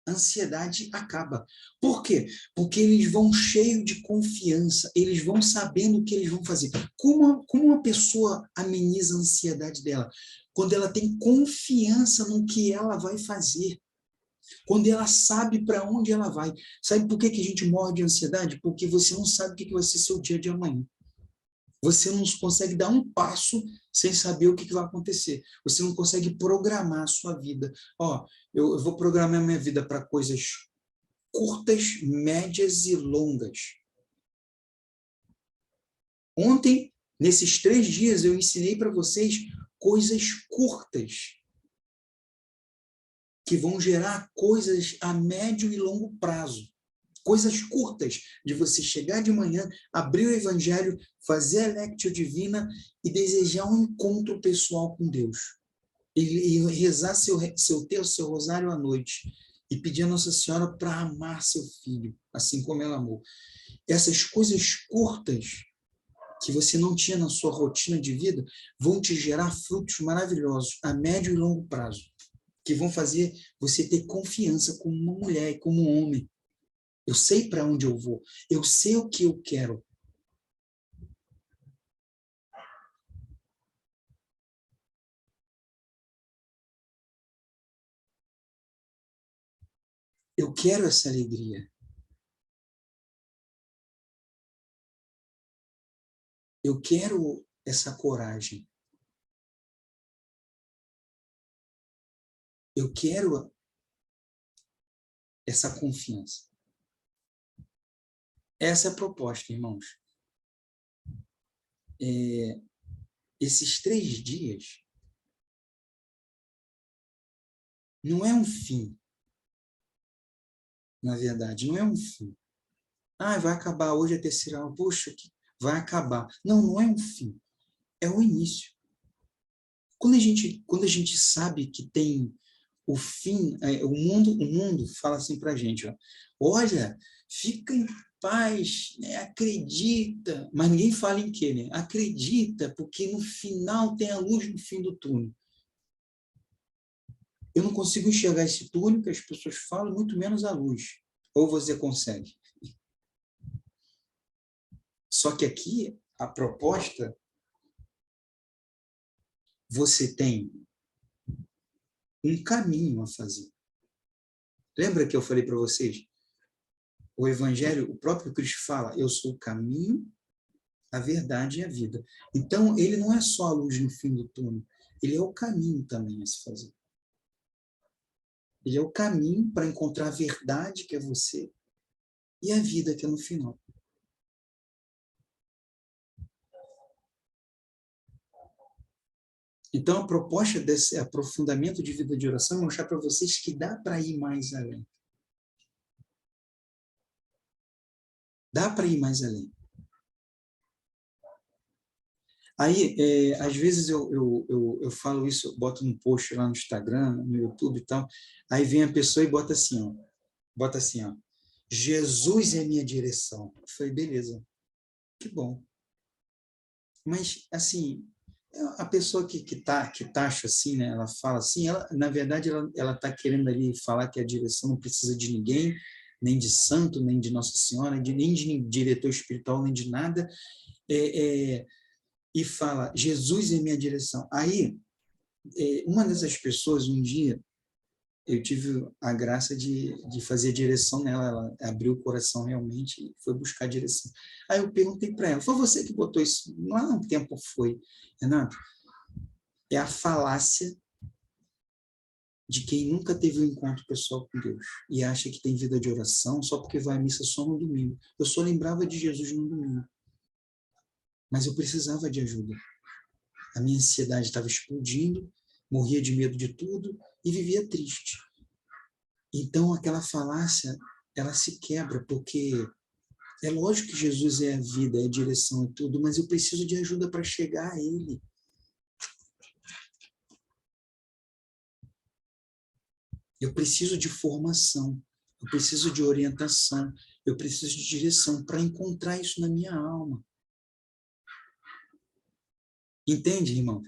Speaker 1: a ansiedade acaba. Por quê? Porque eles vão cheios de confiança, eles vão sabendo o que eles vão fazer. Como uma pessoa ameniza a ansiedade dela? Quando ela tem confiança no que ela vai fazer. Quando ela sabe para onde ela vai. Sabe por que que a gente morre de ansiedade? Porque você não sabe o que vai ser seu dia de amanhã. Você não consegue dar um passo sem saber o que vai acontecer. Você não consegue programar a sua vida. Ó, eu vou programar minha vida para coisas curtas, médias e longas. Ontem, nesses 3 dias, eu ensinei para vocês coisas curtas, que vão gerar coisas a médio e longo prazo. Coisas curtas, de você chegar de manhã, abrir o Evangelho, fazer a Lectio Divina e desejar um encontro pessoal com Deus. E rezar seu rosário à noite. E pedir a Nossa Senhora para amar seu filho, assim como ela amou. Essas coisas curtas, que você não tinha na sua rotina de vida, vão te gerar frutos maravilhosos, a médio e longo prazo, que vão fazer você ter confiança como uma mulher e como um homem. Eu sei para onde eu vou. Eu sei o que eu quero. Eu quero essa alegria. Eu quero essa coragem. Eu quero essa confiança. Essa é a proposta, irmãos. Esses 3 dias não é um fim, na verdade, não é um fim. Ah, vai acabar hoje a terceira aula. Poxa, vai acabar. Não, não é um fim. É o início. Quando a gente sabe que tem o fim, o mundo fala assim para a gente, ó, olha, fica em paz, né? Acredita, mas ninguém fala em quê, né? Acredita, porque no final tem a luz no fim do túnel. Eu não consigo enxergar esse túnel que as pessoas falam, muito menos a luz. Ou você consegue? Só que aqui, a proposta, você tem um caminho a fazer. Lembra que eu falei para vocês? O Evangelho, o próprio Cristo fala, eu sou o caminho, a verdade e a vida. Então, ele não é só a luz no fim do túnel, ele é o caminho também a se fazer. Ele é o caminho para encontrar a verdade, que é você, e a vida, que é no final. Então, a proposta desse aprofundamento de vida de oração é mostrar para vocês que dá para ir mais além. Dá para ir mais além. Aí, às vezes eu falo isso, eu boto num post lá no Instagram, no YouTube e tal, aí vem a pessoa e bota assim, ó, Jesus é minha direção. Eu falei, beleza, que bom. Mas, assim, a pessoa que taxa assim, né, ela fala assim, ela, na verdade, ela está querendo ali falar que a direção não precisa de ninguém, nem de santo, nem de Nossa Senhora, nem de diretor espiritual, nem de nada, e fala, Jesus é minha direção. Aí, uma dessas pessoas, um dia, eu tive a graça de fazer a direção nela, ela abriu o coração realmente e foi buscar a direção. Aí eu perguntei para ela, foi você que botou isso? Lá no tempo foi, Renato, é a falácia de quem nunca teve um encontro pessoal com Deus e acha que tem vida de oração só porque vai à missa só no domingo. Eu só lembrava de Jesus no domingo, mas eu precisava de ajuda. A minha ansiedade estava explodindo, morria de medo de tudo e vivia triste. Então, aquela falácia, ela se quebra, porque é lógico que Jesus é a vida, é a direção e tudo, mas eu preciso de ajuda para chegar a Ele. Eu preciso de formação, eu preciso de orientação, eu preciso de direção para encontrar isso na minha alma. Entende, irmão?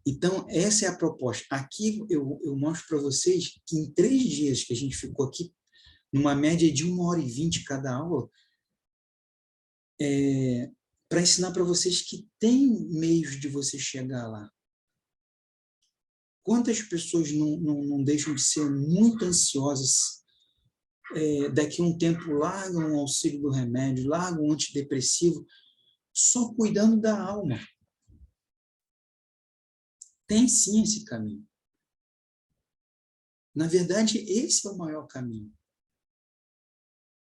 Speaker 1: Então, essa é a proposta. Aqui eu mostro para vocês que em 3 dias que a gente ficou aqui, numa média de 1h20 cada aula, para ensinar para vocês que tem meios de você chegar lá. Quantas pessoas não deixam de ser muito ansiosas, daqui a um tempo largam o auxílio do remédio, largam o antidepressivo, só cuidando da alma. Tem sim esse caminho. Na verdade, esse é o maior caminho.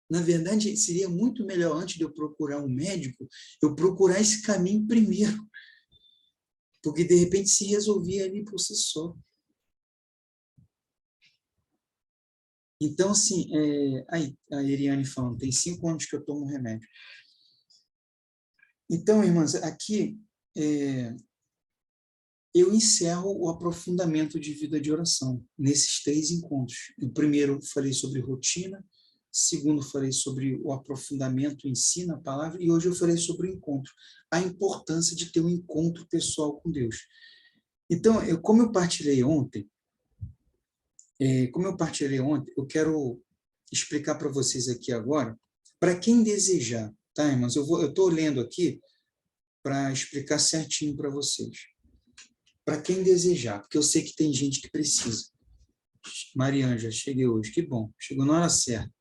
Speaker 1: Na verdade, seria muito melhor, antes de eu procurar um médico, eu procurar esse caminho primeiro. Porque, de repente, se resolvia ali por si só. Então, assim, aí, a Eriane falando, tem 5 anos que eu tomo remédio. Então, irmãs, aqui eu encerro o aprofundamento de vida de oração, nesses 3 encontros. O primeiro, falei sobre rotina. Segundo, falei sobre o aprofundamento, o ensino, a palavra. E hoje eu falei sobre o encontro. A importância de ter um encontro pessoal com Deus. Então, como eu partilhei ontem, eu quero explicar para vocês aqui agora, para quem desejar, tá, irmãos? Eu estou lendo aqui para explicar certinho para vocês. Para quem desejar, porque eu sei que tem gente que precisa. Mariângela, cheguei hoje, que bom, chegou na hora certa.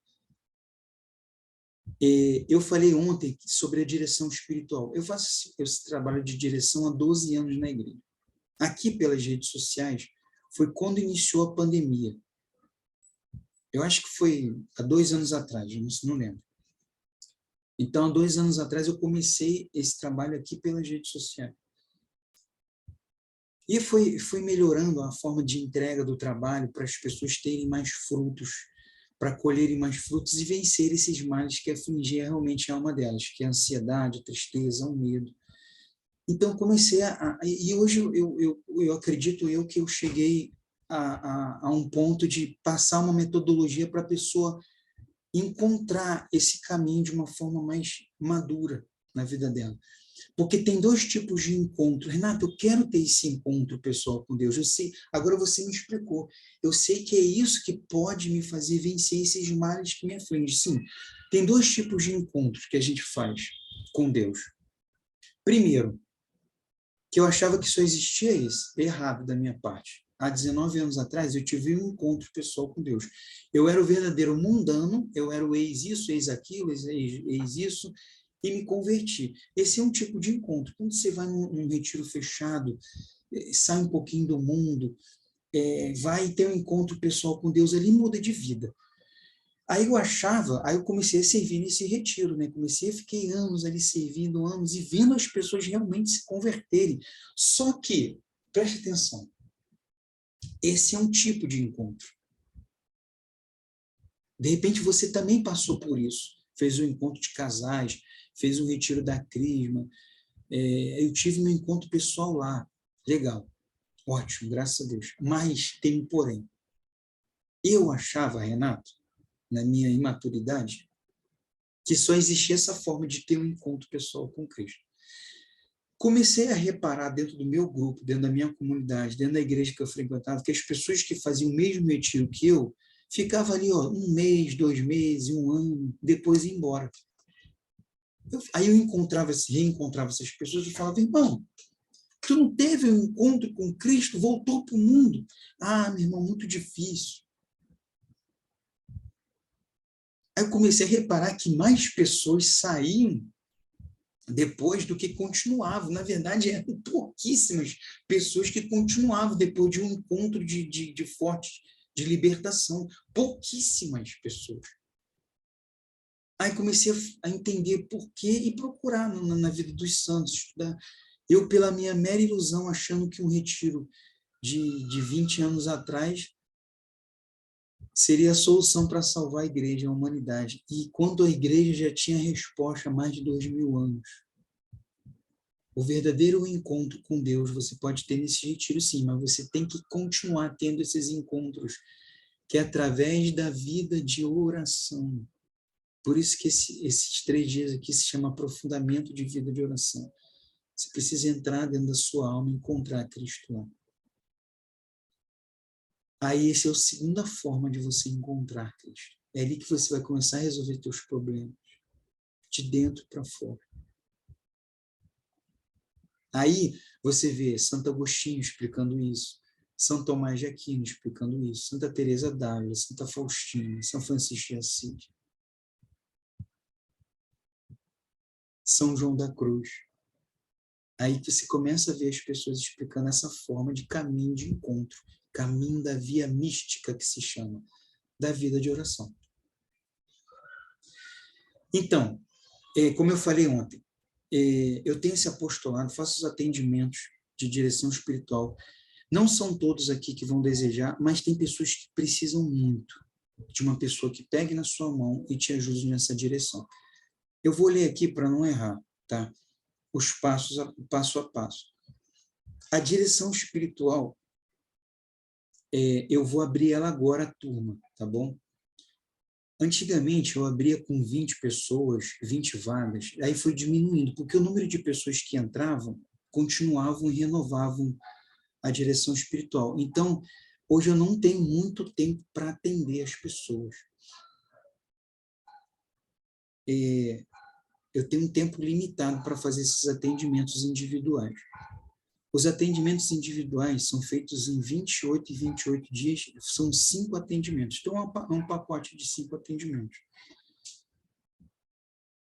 Speaker 1: Eu falei ontem sobre a direção espiritual. Eu faço esse trabalho de direção há 12 anos na igreja. Aqui pelas redes sociais, foi quando iniciou a pandemia. Eu acho que foi há 2 anos atrás, não lembro. Então, há 2 anos atrás, eu comecei esse trabalho aqui pelas redes sociais. E foi melhorando a forma de entrega do trabalho para as pessoas terem mais frutos, para colherem mais frutos e vencer esses males que afligiam realmente a alma delas, que é a ansiedade, a tristeza, o medo. Então, comecei e hoje eu acredito que eu cheguei a um ponto de passar uma metodologia para a pessoa encontrar esse caminho de uma forma mais madura na vida dela. Porque tem 2 tipos de encontro. Renato, eu quero ter esse encontro pessoal com Deus. Eu sei, agora você me explicou. Eu sei que é isso que pode me fazer vencer esses males que me afligem. Sim, tem 2 tipos de encontros que a gente faz com Deus. Primeiro, que eu achava que só existia esse, errado da minha parte. Há 19 anos atrás, eu tive um encontro pessoal com Deus. Eu era o verdadeiro mundano, eu era o ex isso, ex aquilo, ex isso, e me converti. Esse é um tipo de encontro. Quando você vai num retiro fechado, sai um pouquinho do mundo, vai ter um encontro pessoal com Deus, ali muda de vida. Aí eu comecei a servir nesse retiro, né? Fiquei anos ali servindo, anos, e vendo as pessoas realmente se converterem. Só que, preste atenção, esse é um tipo de encontro. De repente você também passou por isso, fez um encontro de casais, fez um retiro da Crisma, eu tive meu encontro pessoal lá, legal, ótimo, graças a Deus. Mas tem um porém. Eu achava, Renato, na minha imaturidade, que só existia essa forma de ter um encontro pessoal com Cristo. Comecei a reparar dentro do meu grupo, dentro da minha comunidade, dentro da igreja que eu frequentava, que as pessoas que faziam o mesmo retiro que eu, ficavam ali 1 mês, 2 meses, 1 ano, depois ia embora. Aí eu reencontrava essas pessoas e falava, irmão, tu não teve um encontro com Cristo, voltou para o mundo. Ah, meu irmão, muito difícil. Aí eu comecei a reparar que mais pessoas saíam depois do que continuavam. Na verdade, eram pouquíssimas pessoas que continuavam depois de um encontro de forte, de libertação. Pouquíssimas pessoas. Aí comecei a entender por quê e procurar na vida dos santos, estudar. Eu, pela minha mera ilusão, achando que um retiro de 20 anos atrás seria a solução para salvar a igreja, a humanidade. E quando a igreja já tinha resposta há mais de 2000 anos. O verdadeiro encontro com Deus você pode ter nesse retiro, sim, mas você tem que continuar tendo esses encontros, que é através da vida de oração. Por isso que esses 3 dias aqui se chama aprofundamento de vida de oração. Você precisa entrar dentro da sua alma e encontrar Cristo lá. Aí, essa é a segunda forma de você encontrar Cristo. É ali que você vai começar a resolver seus problemas, de dentro para fora. Aí, você vê Santo Agostinho explicando isso, São Tomás de Aquino explicando isso, Santa Teresa d'Ávila, Santa Faustina, São Francisco de Assis, São João da Cruz. Aí que você começa a ver as pessoas explicando essa forma de caminho de encontro, caminho da via mística que se chama, da vida de oração. Então, como eu falei ontem, eu tenho esse apostolado, faço os atendimentos de direção espiritual. Não são todos aqui que vão desejar, mas tem pessoas que precisam muito de uma pessoa que pegue na sua mão e te ajude nessa direção. Eu vou ler aqui para não errar, tá? Os passos, passo a passo. A direção espiritual, eu vou abrir ela agora, a turma, tá bom? Antigamente, eu abria com 20 pessoas, 20 vagas, aí foi diminuindo, porque o número de pessoas que entravam continuavam e renovavam a direção espiritual. Então, hoje eu não tenho muito tempo para atender as pessoas. Eu tenho um tempo limitado para fazer esses atendimentos individuais. Os atendimentos individuais são feitos em 28 e 28 dias, são 5 atendimentos. Então, é um pacote de 5 atendimentos.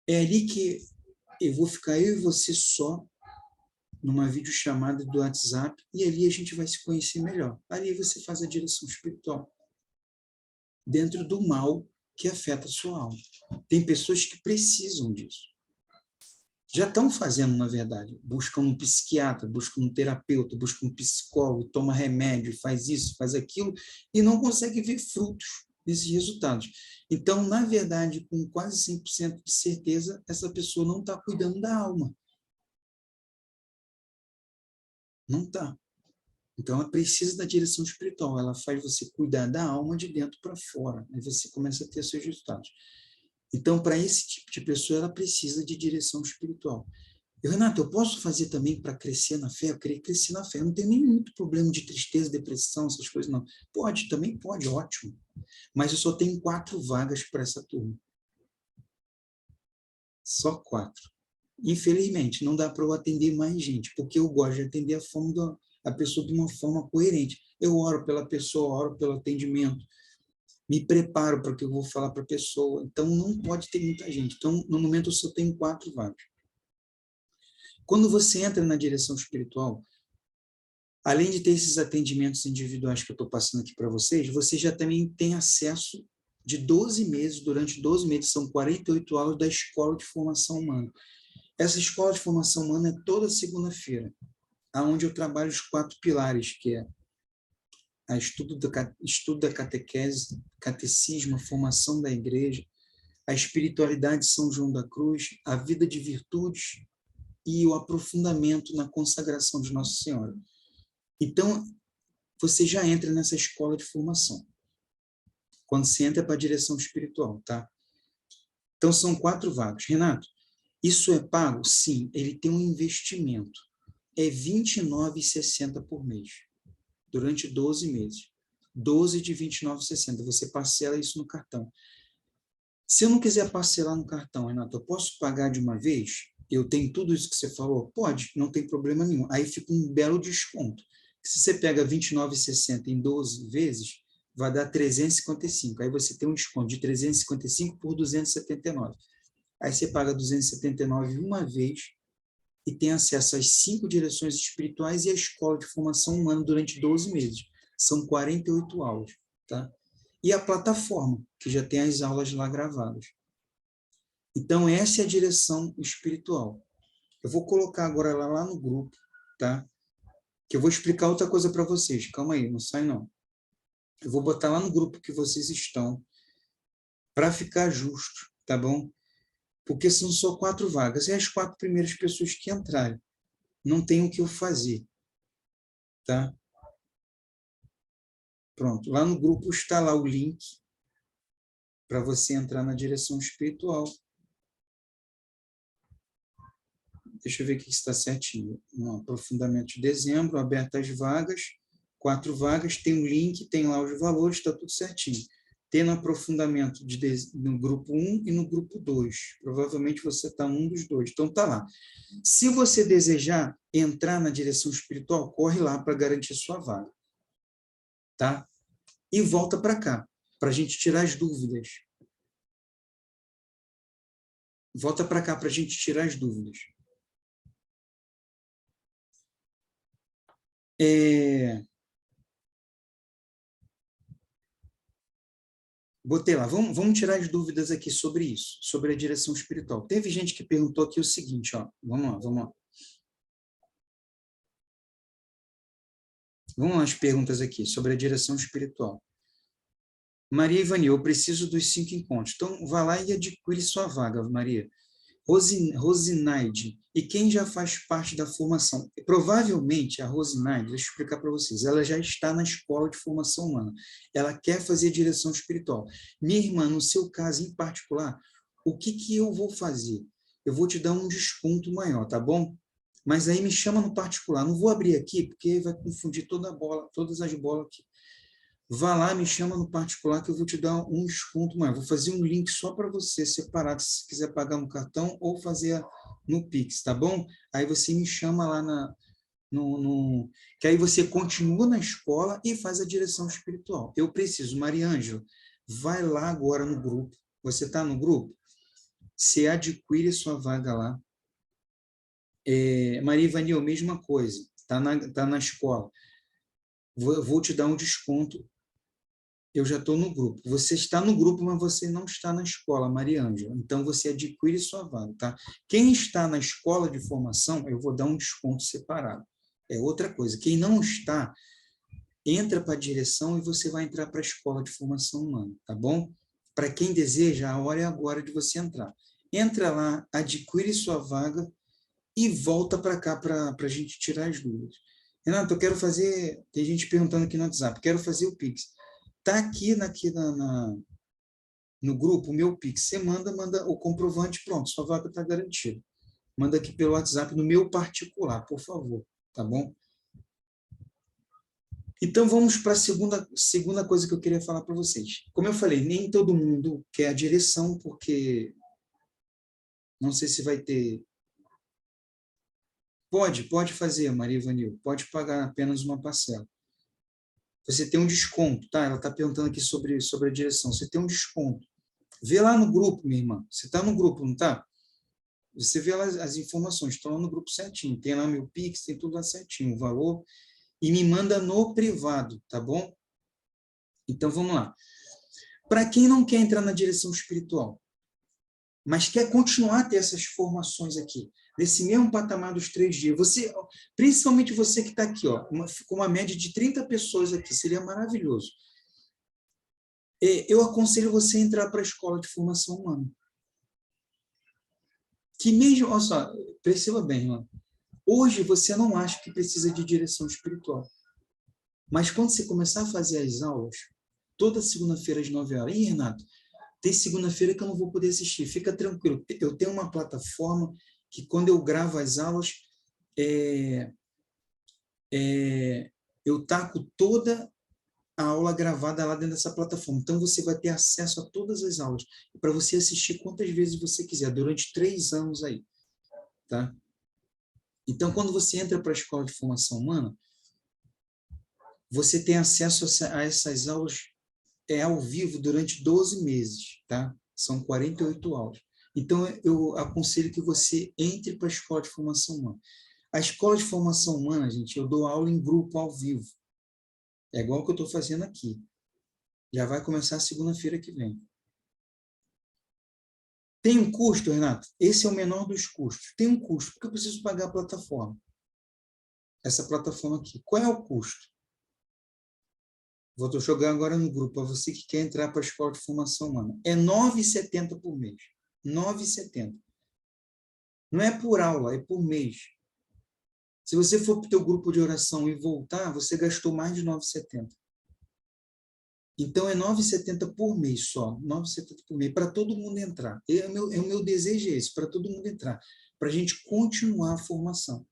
Speaker 1: É ali que eu vou ficar eu e você só, numa videochamada do WhatsApp, e ali a gente vai se conhecer melhor. Ali você faz a direção espiritual, dentro do mal que afeta a sua alma. Tem pessoas que precisam disso. Já estão fazendo, na verdade. Buscam um psiquiatra, buscam um terapeuta, buscam um psicólogo, toma remédio, faz isso, faz aquilo, e não consegue ver frutos desses resultados. Então, na verdade, com quase 100% de certeza, essa pessoa não está cuidando da alma. Não está. Então, ela precisa da direção espiritual. Ela faz você cuidar da alma de dentro para fora. Aí você começa a ter seus resultados. Então, para esse tipo de pessoa, ela precisa de direção espiritual. Renato, eu posso fazer também para crescer na fé? Eu queria crescer na fé. Eu não tenho nem muito problema de tristeza, depressão, essas coisas, não. Pode, também pode, ótimo. Mas eu só tenho 4 vagas para essa turma. Só 4. Infelizmente, não dá para eu atender mais gente, porque eu gosto de atender a pessoa de uma forma coerente. Eu oro pela pessoa, oro pelo atendimento, me preparo para o que eu vou falar para a pessoa. Então, não pode ter muita gente. Então, no momento, eu só tenho 4 vagas. Quando você entra na direção espiritual, além de ter esses atendimentos individuais que eu estou passando aqui para vocês, você já também tem acesso de 12 meses, durante 12 meses, são 48 aulas da Escola de Formação Humana. Essa Escola de Formação Humana é toda segunda-feira, onde eu trabalho os 4 pilares, que é estudo da catequese, catecismo, a formação da igreja, a espiritualidade de São João da Cruz, a vida de virtudes e o aprofundamento na consagração de Nossa Senhora. Então, você já entra nessa escola de formação, quando você entra para a direção espiritual, tá? Então, são 4 vagas. Renato, isso é pago? Sim, ele tem um investimento. É R$ 29,60 por mês, durante 12 meses. 12 de R$ 29,60. Você parcela isso no cartão. Se eu não quiser parcelar no cartão, Renato, eu posso pagar de uma vez? Eu tenho tudo isso que você falou? Pode, não tem problema nenhum. Aí fica um belo desconto. Se você pega R$ 29,60 em 12 vezes, vai dar 355. Aí você tem um desconto de 355 por 279. Aí você paga 279 uma vez e tem acesso às 5 direções espirituais e à escola de formação humana durante 12 meses. São 48 aulas, tá? E a plataforma, que já tem as aulas lá gravadas. Então, essa é a direção espiritual. Eu vou colocar agora lá no grupo, tá? Que eu vou explicar outra coisa para vocês. Calma aí, não sai não. Eu vou botar lá no grupo que vocês estão, para ficar justo, tá bom? Porque são só 4 vagas. E as 4 primeiras pessoas que entrarem. Não tem o que eu fazer, tá? Pronto. Lá no grupo está lá o link para você entrar na direção espiritual. deixa eu ver aqui se está certinho. Um aprofundamento de dezembro, abertas vagas, 4 vagas, tem um link, tem lá os valores, está tudo certinho. Tendo aprofundamento no grupo 1 e no grupo 2. Provavelmente você está um dos dois. Então, está lá. Se você desejar entrar na direção espiritual, corre lá para garantir sua vaga. Tá? E volta para cá, para a gente tirar as dúvidas. Volta para cá para a gente tirar as dúvidas. Botei lá, vamos tirar as dúvidas aqui sobre isso, sobre a direção espiritual. Teve gente que perguntou aqui o seguinte, ó, vamos lá. Vamos lá as perguntas aqui, sobre a direção espiritual. Maria Ivani, eu preciso dos 5 encontros. Então, vá lá e adquire sua vaga, Maria. Rosinaide, e quem já faz parte da formação? Provavelmente, a Rosinaide, deixa eu explicar para vocês, ela já está na escola de formação humana. Ela quer fazer direção espiritual. Minha irmã, no seu caso em particular, o que eu vou fazer? Eu vou te dar um desconto maior, tá bom? Mas aí me chama no particular. Não vou abrir aqui, porque vai confundir todas as bolas aqui. Vá lá, me chama no particular que eu vou te dar um desconto maior. Vou fazer um link só para você, separado, se quiser pagar no cartão ou fazer no Pix, tá bom? Aí você me chama lá que aí você continua na escola e faz a direção espiritual. Eu preciso, Maria Ângela, vai lá agora no grupo. Você está no grupo? Você adquire sua vaga lá. Maria Ivanil, mesma coisa. Tá na escola. Vou te dar um desconto. Eu já estou no grupo. Você está no grupo, mas você não está na escola, Maria Ângela. Então, você adquire sua vaga, tá? Quem está na escola de formação, eu vou dar um desconto separado. É outra coisa. Quem não está, entra para a direção e você vai entrar para a escola de formação humana, tá bom? Para quem deseja, a hora é agora de você entrar. Entra lá, adquire sua vaga e volta para cá para a gente tirar as dúvidas. Renato, eu quero fazer... Tem gente perguntando aqui no WhatsApp. Quero fazer o Pix. Está aqui no grupo, o meu Pix. Você manda o comprovante, pronto, sua vaga está garantida. Manda aqui pelo WhatsApp, no meu particular, por favor, tá bom? Então, vamos para a segunda coisa que eu queria falar para vocês. Como eu falei, nem todo mundo quer a direção, porque não sei se vai ter... Pode fazer, Maria Ivanil, pode pagar apenas uma parcela. Você tem um desconto, tá? Ela está perguntando aqui sobre a direção. Você tem um desconto. Vê lá no grupo, minha irmã. Você está no grupo, não está? Você vê lá as informações, estão lá no grupo certinho. Tem lá meu Pix, tem tudo lá certinho, o valor. E me manda no privado, tá bom? Então, vamos lá. Para quem não quer entrar na direção espiritual, mas quer continuar a ter essas formações aqui, nesse mesmo patamar dos 3 dias, principalmente você que está aqui, ó, com uma média de 30 pessoas aqui, seria maravilhoso. Eu aconselho você a entrar para a escola de formação humana. Que mesmo, olha só, perceba bem, ó, hoje você não acha que precisa de direção espiritual. Mas quando você começar a fazer as aulas, toda segunda-feira às 9 horas, ih, Renato, tem segunda-feira que eu não vou poder assistir, fica tranquilo. Eu tenho uma plataforma que quando eu gravo as aulas, eu taco toda a aula gravada lá dentro dessa plataforma. Então, você vai ter acesso a todas as aulas, para você assistir quantas vezes você quiser, durante 3 anos aí. Tá? Então, quando você entra para a escola de formação humana, você tem acesso a essas aulas ao vivo durante 12 meses, tá? São 48 aulas. Então, eu aconselho que você entre para a escola de formação humana. A escola de formação humana, gente, eu dou aula em grupo, ao vivo. É igual o que eu estou fazendo aqui. Já vai começar segunda-feira que vem. Tem um custo, Renato? Esse é o menor dos custos. Tem um custo, porque eu preciso pagar a plataforma. Essa plataforma aqui. Qual é o custo? Vou jogar agora no grupo, para você que quer entrar para a escola de formação humana. É R$ 9,70 por mês. R$ 9,70. Não é por aula, é por mês. Se você for para o teu grupo de oração e voltar, você gastou mais de R$ 9,70. Então, é R$ 9,70 por mês só. R$ 9,70 por mês, para todo mundo entrar. O meu desejo é esse, para todo mundo entrar. para a gente continuar a formação.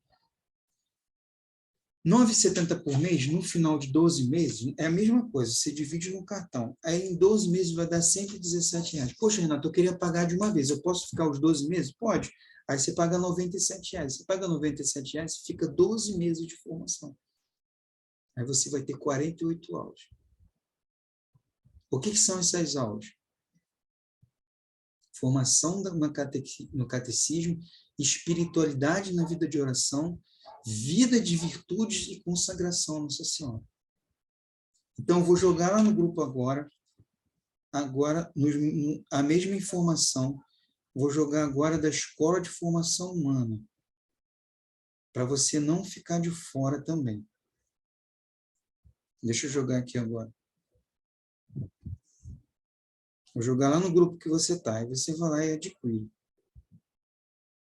Speaker 1: 9,70 por mês, no final de 12 meses, é a mesma coisa, você divide no cartão. Aí, em 12 meses, vai dar R$ 117. Poxa, Renato, eu queria pagar de uma vez, eu posso ficar os 12 meses? Pode. Aí você paga R$ 97. Você paga R$ 97, fica 12 meses de formação. Aí você vai ter 48 aulas. O que são essas aulas? Formação no catecismo, espiritualidade na vida de oração, vida de virtudes e consagração à Nossa Senhora. Então, eu vou jogar lá no grupo agora a mesma informação, vou jogar agora da Escola de Formação Humana, para você não ficar de fora também. Deixa eu jogar aqui agora. Vou jogar lá no grupo que você está, aí você vai lá e adquire.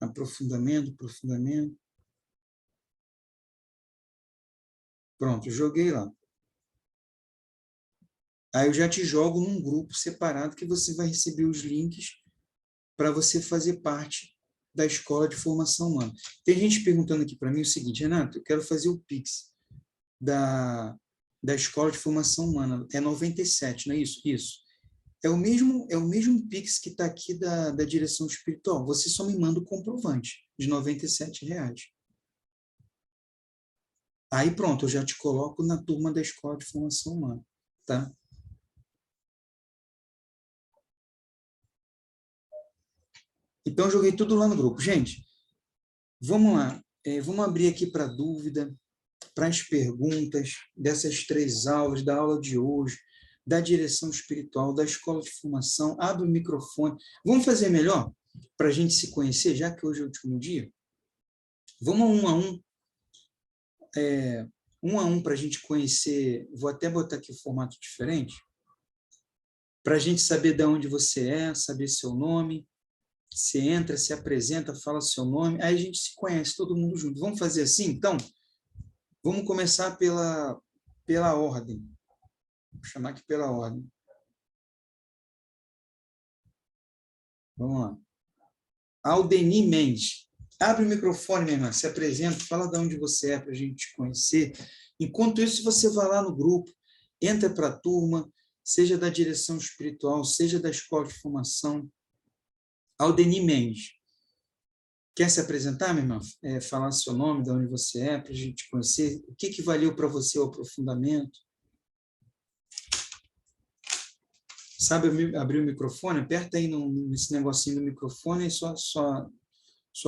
Speaker 1: Aprofundamento. Pronto, joguei lá. Aí eu já te jogo num grupo separado que você vai receber os links para você fazer parte da Escola de Formação Humana. Tem gente perguntando aqui para mim o seguinte: Renato, eu quero fazer o Pix da Escola de Formação Humana. É 97, não é isso? Isso. É o mesmo Pix que está aqui da direção espiritual. Você só me manda o comprovante de R$ 97. Aí pronto, eu já te coloco na turma da Escola de Formação Humana, tá? Então, eu joguei tudo lá no grupo. Gente, vamos lá. Vamos abrir aqui para dúvida, para as perguntas dessas 3 aulas, da aula de hoje, da direção espiritual, da escola de formação. Abre o microfone. Vamos fazer melhor para a gente se conhecer, já que hoje é o último dia? Vamos um a um para a gente conhecer. Vou até botar aqui o formato diferente, para a gente saber de onde você é, saber seu nome. Você entra, se apresenta, fala seu nome, aí a gente se conhece, todo mundo junto. Vamos fazer assim, então? Vamos começar pela ordem. Vou chamar aqui pela ordem. Vamos lá. Aldeni Mendes. Abre o microfone, minha irmã, se apresenta, fala de onde você é para a gente te conhecer. Enquanto isso, você vai lá no grupo, entra para a turma, seja da direção espiritual, seja da escola de formação. Aldeni Mendes. Quer se apresentar, minha irmã? Falar seu nome, de onde você é, para a gente conhecer. O que valeu para você o aprofundamento? Sabe abrir o microfone? Aperta aí nesse negocinho do microfone e sua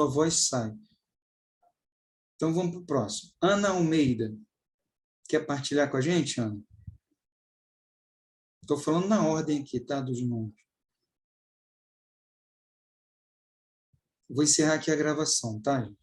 Speaker 1: voz sai. Então, vamos para o próximo. Ana Almeida. Quer partilhar com a gente, Ana? Estou falando na ordem aqui, tá? Dos nomes. Vou encerrar aqui a gravação, tá, gente?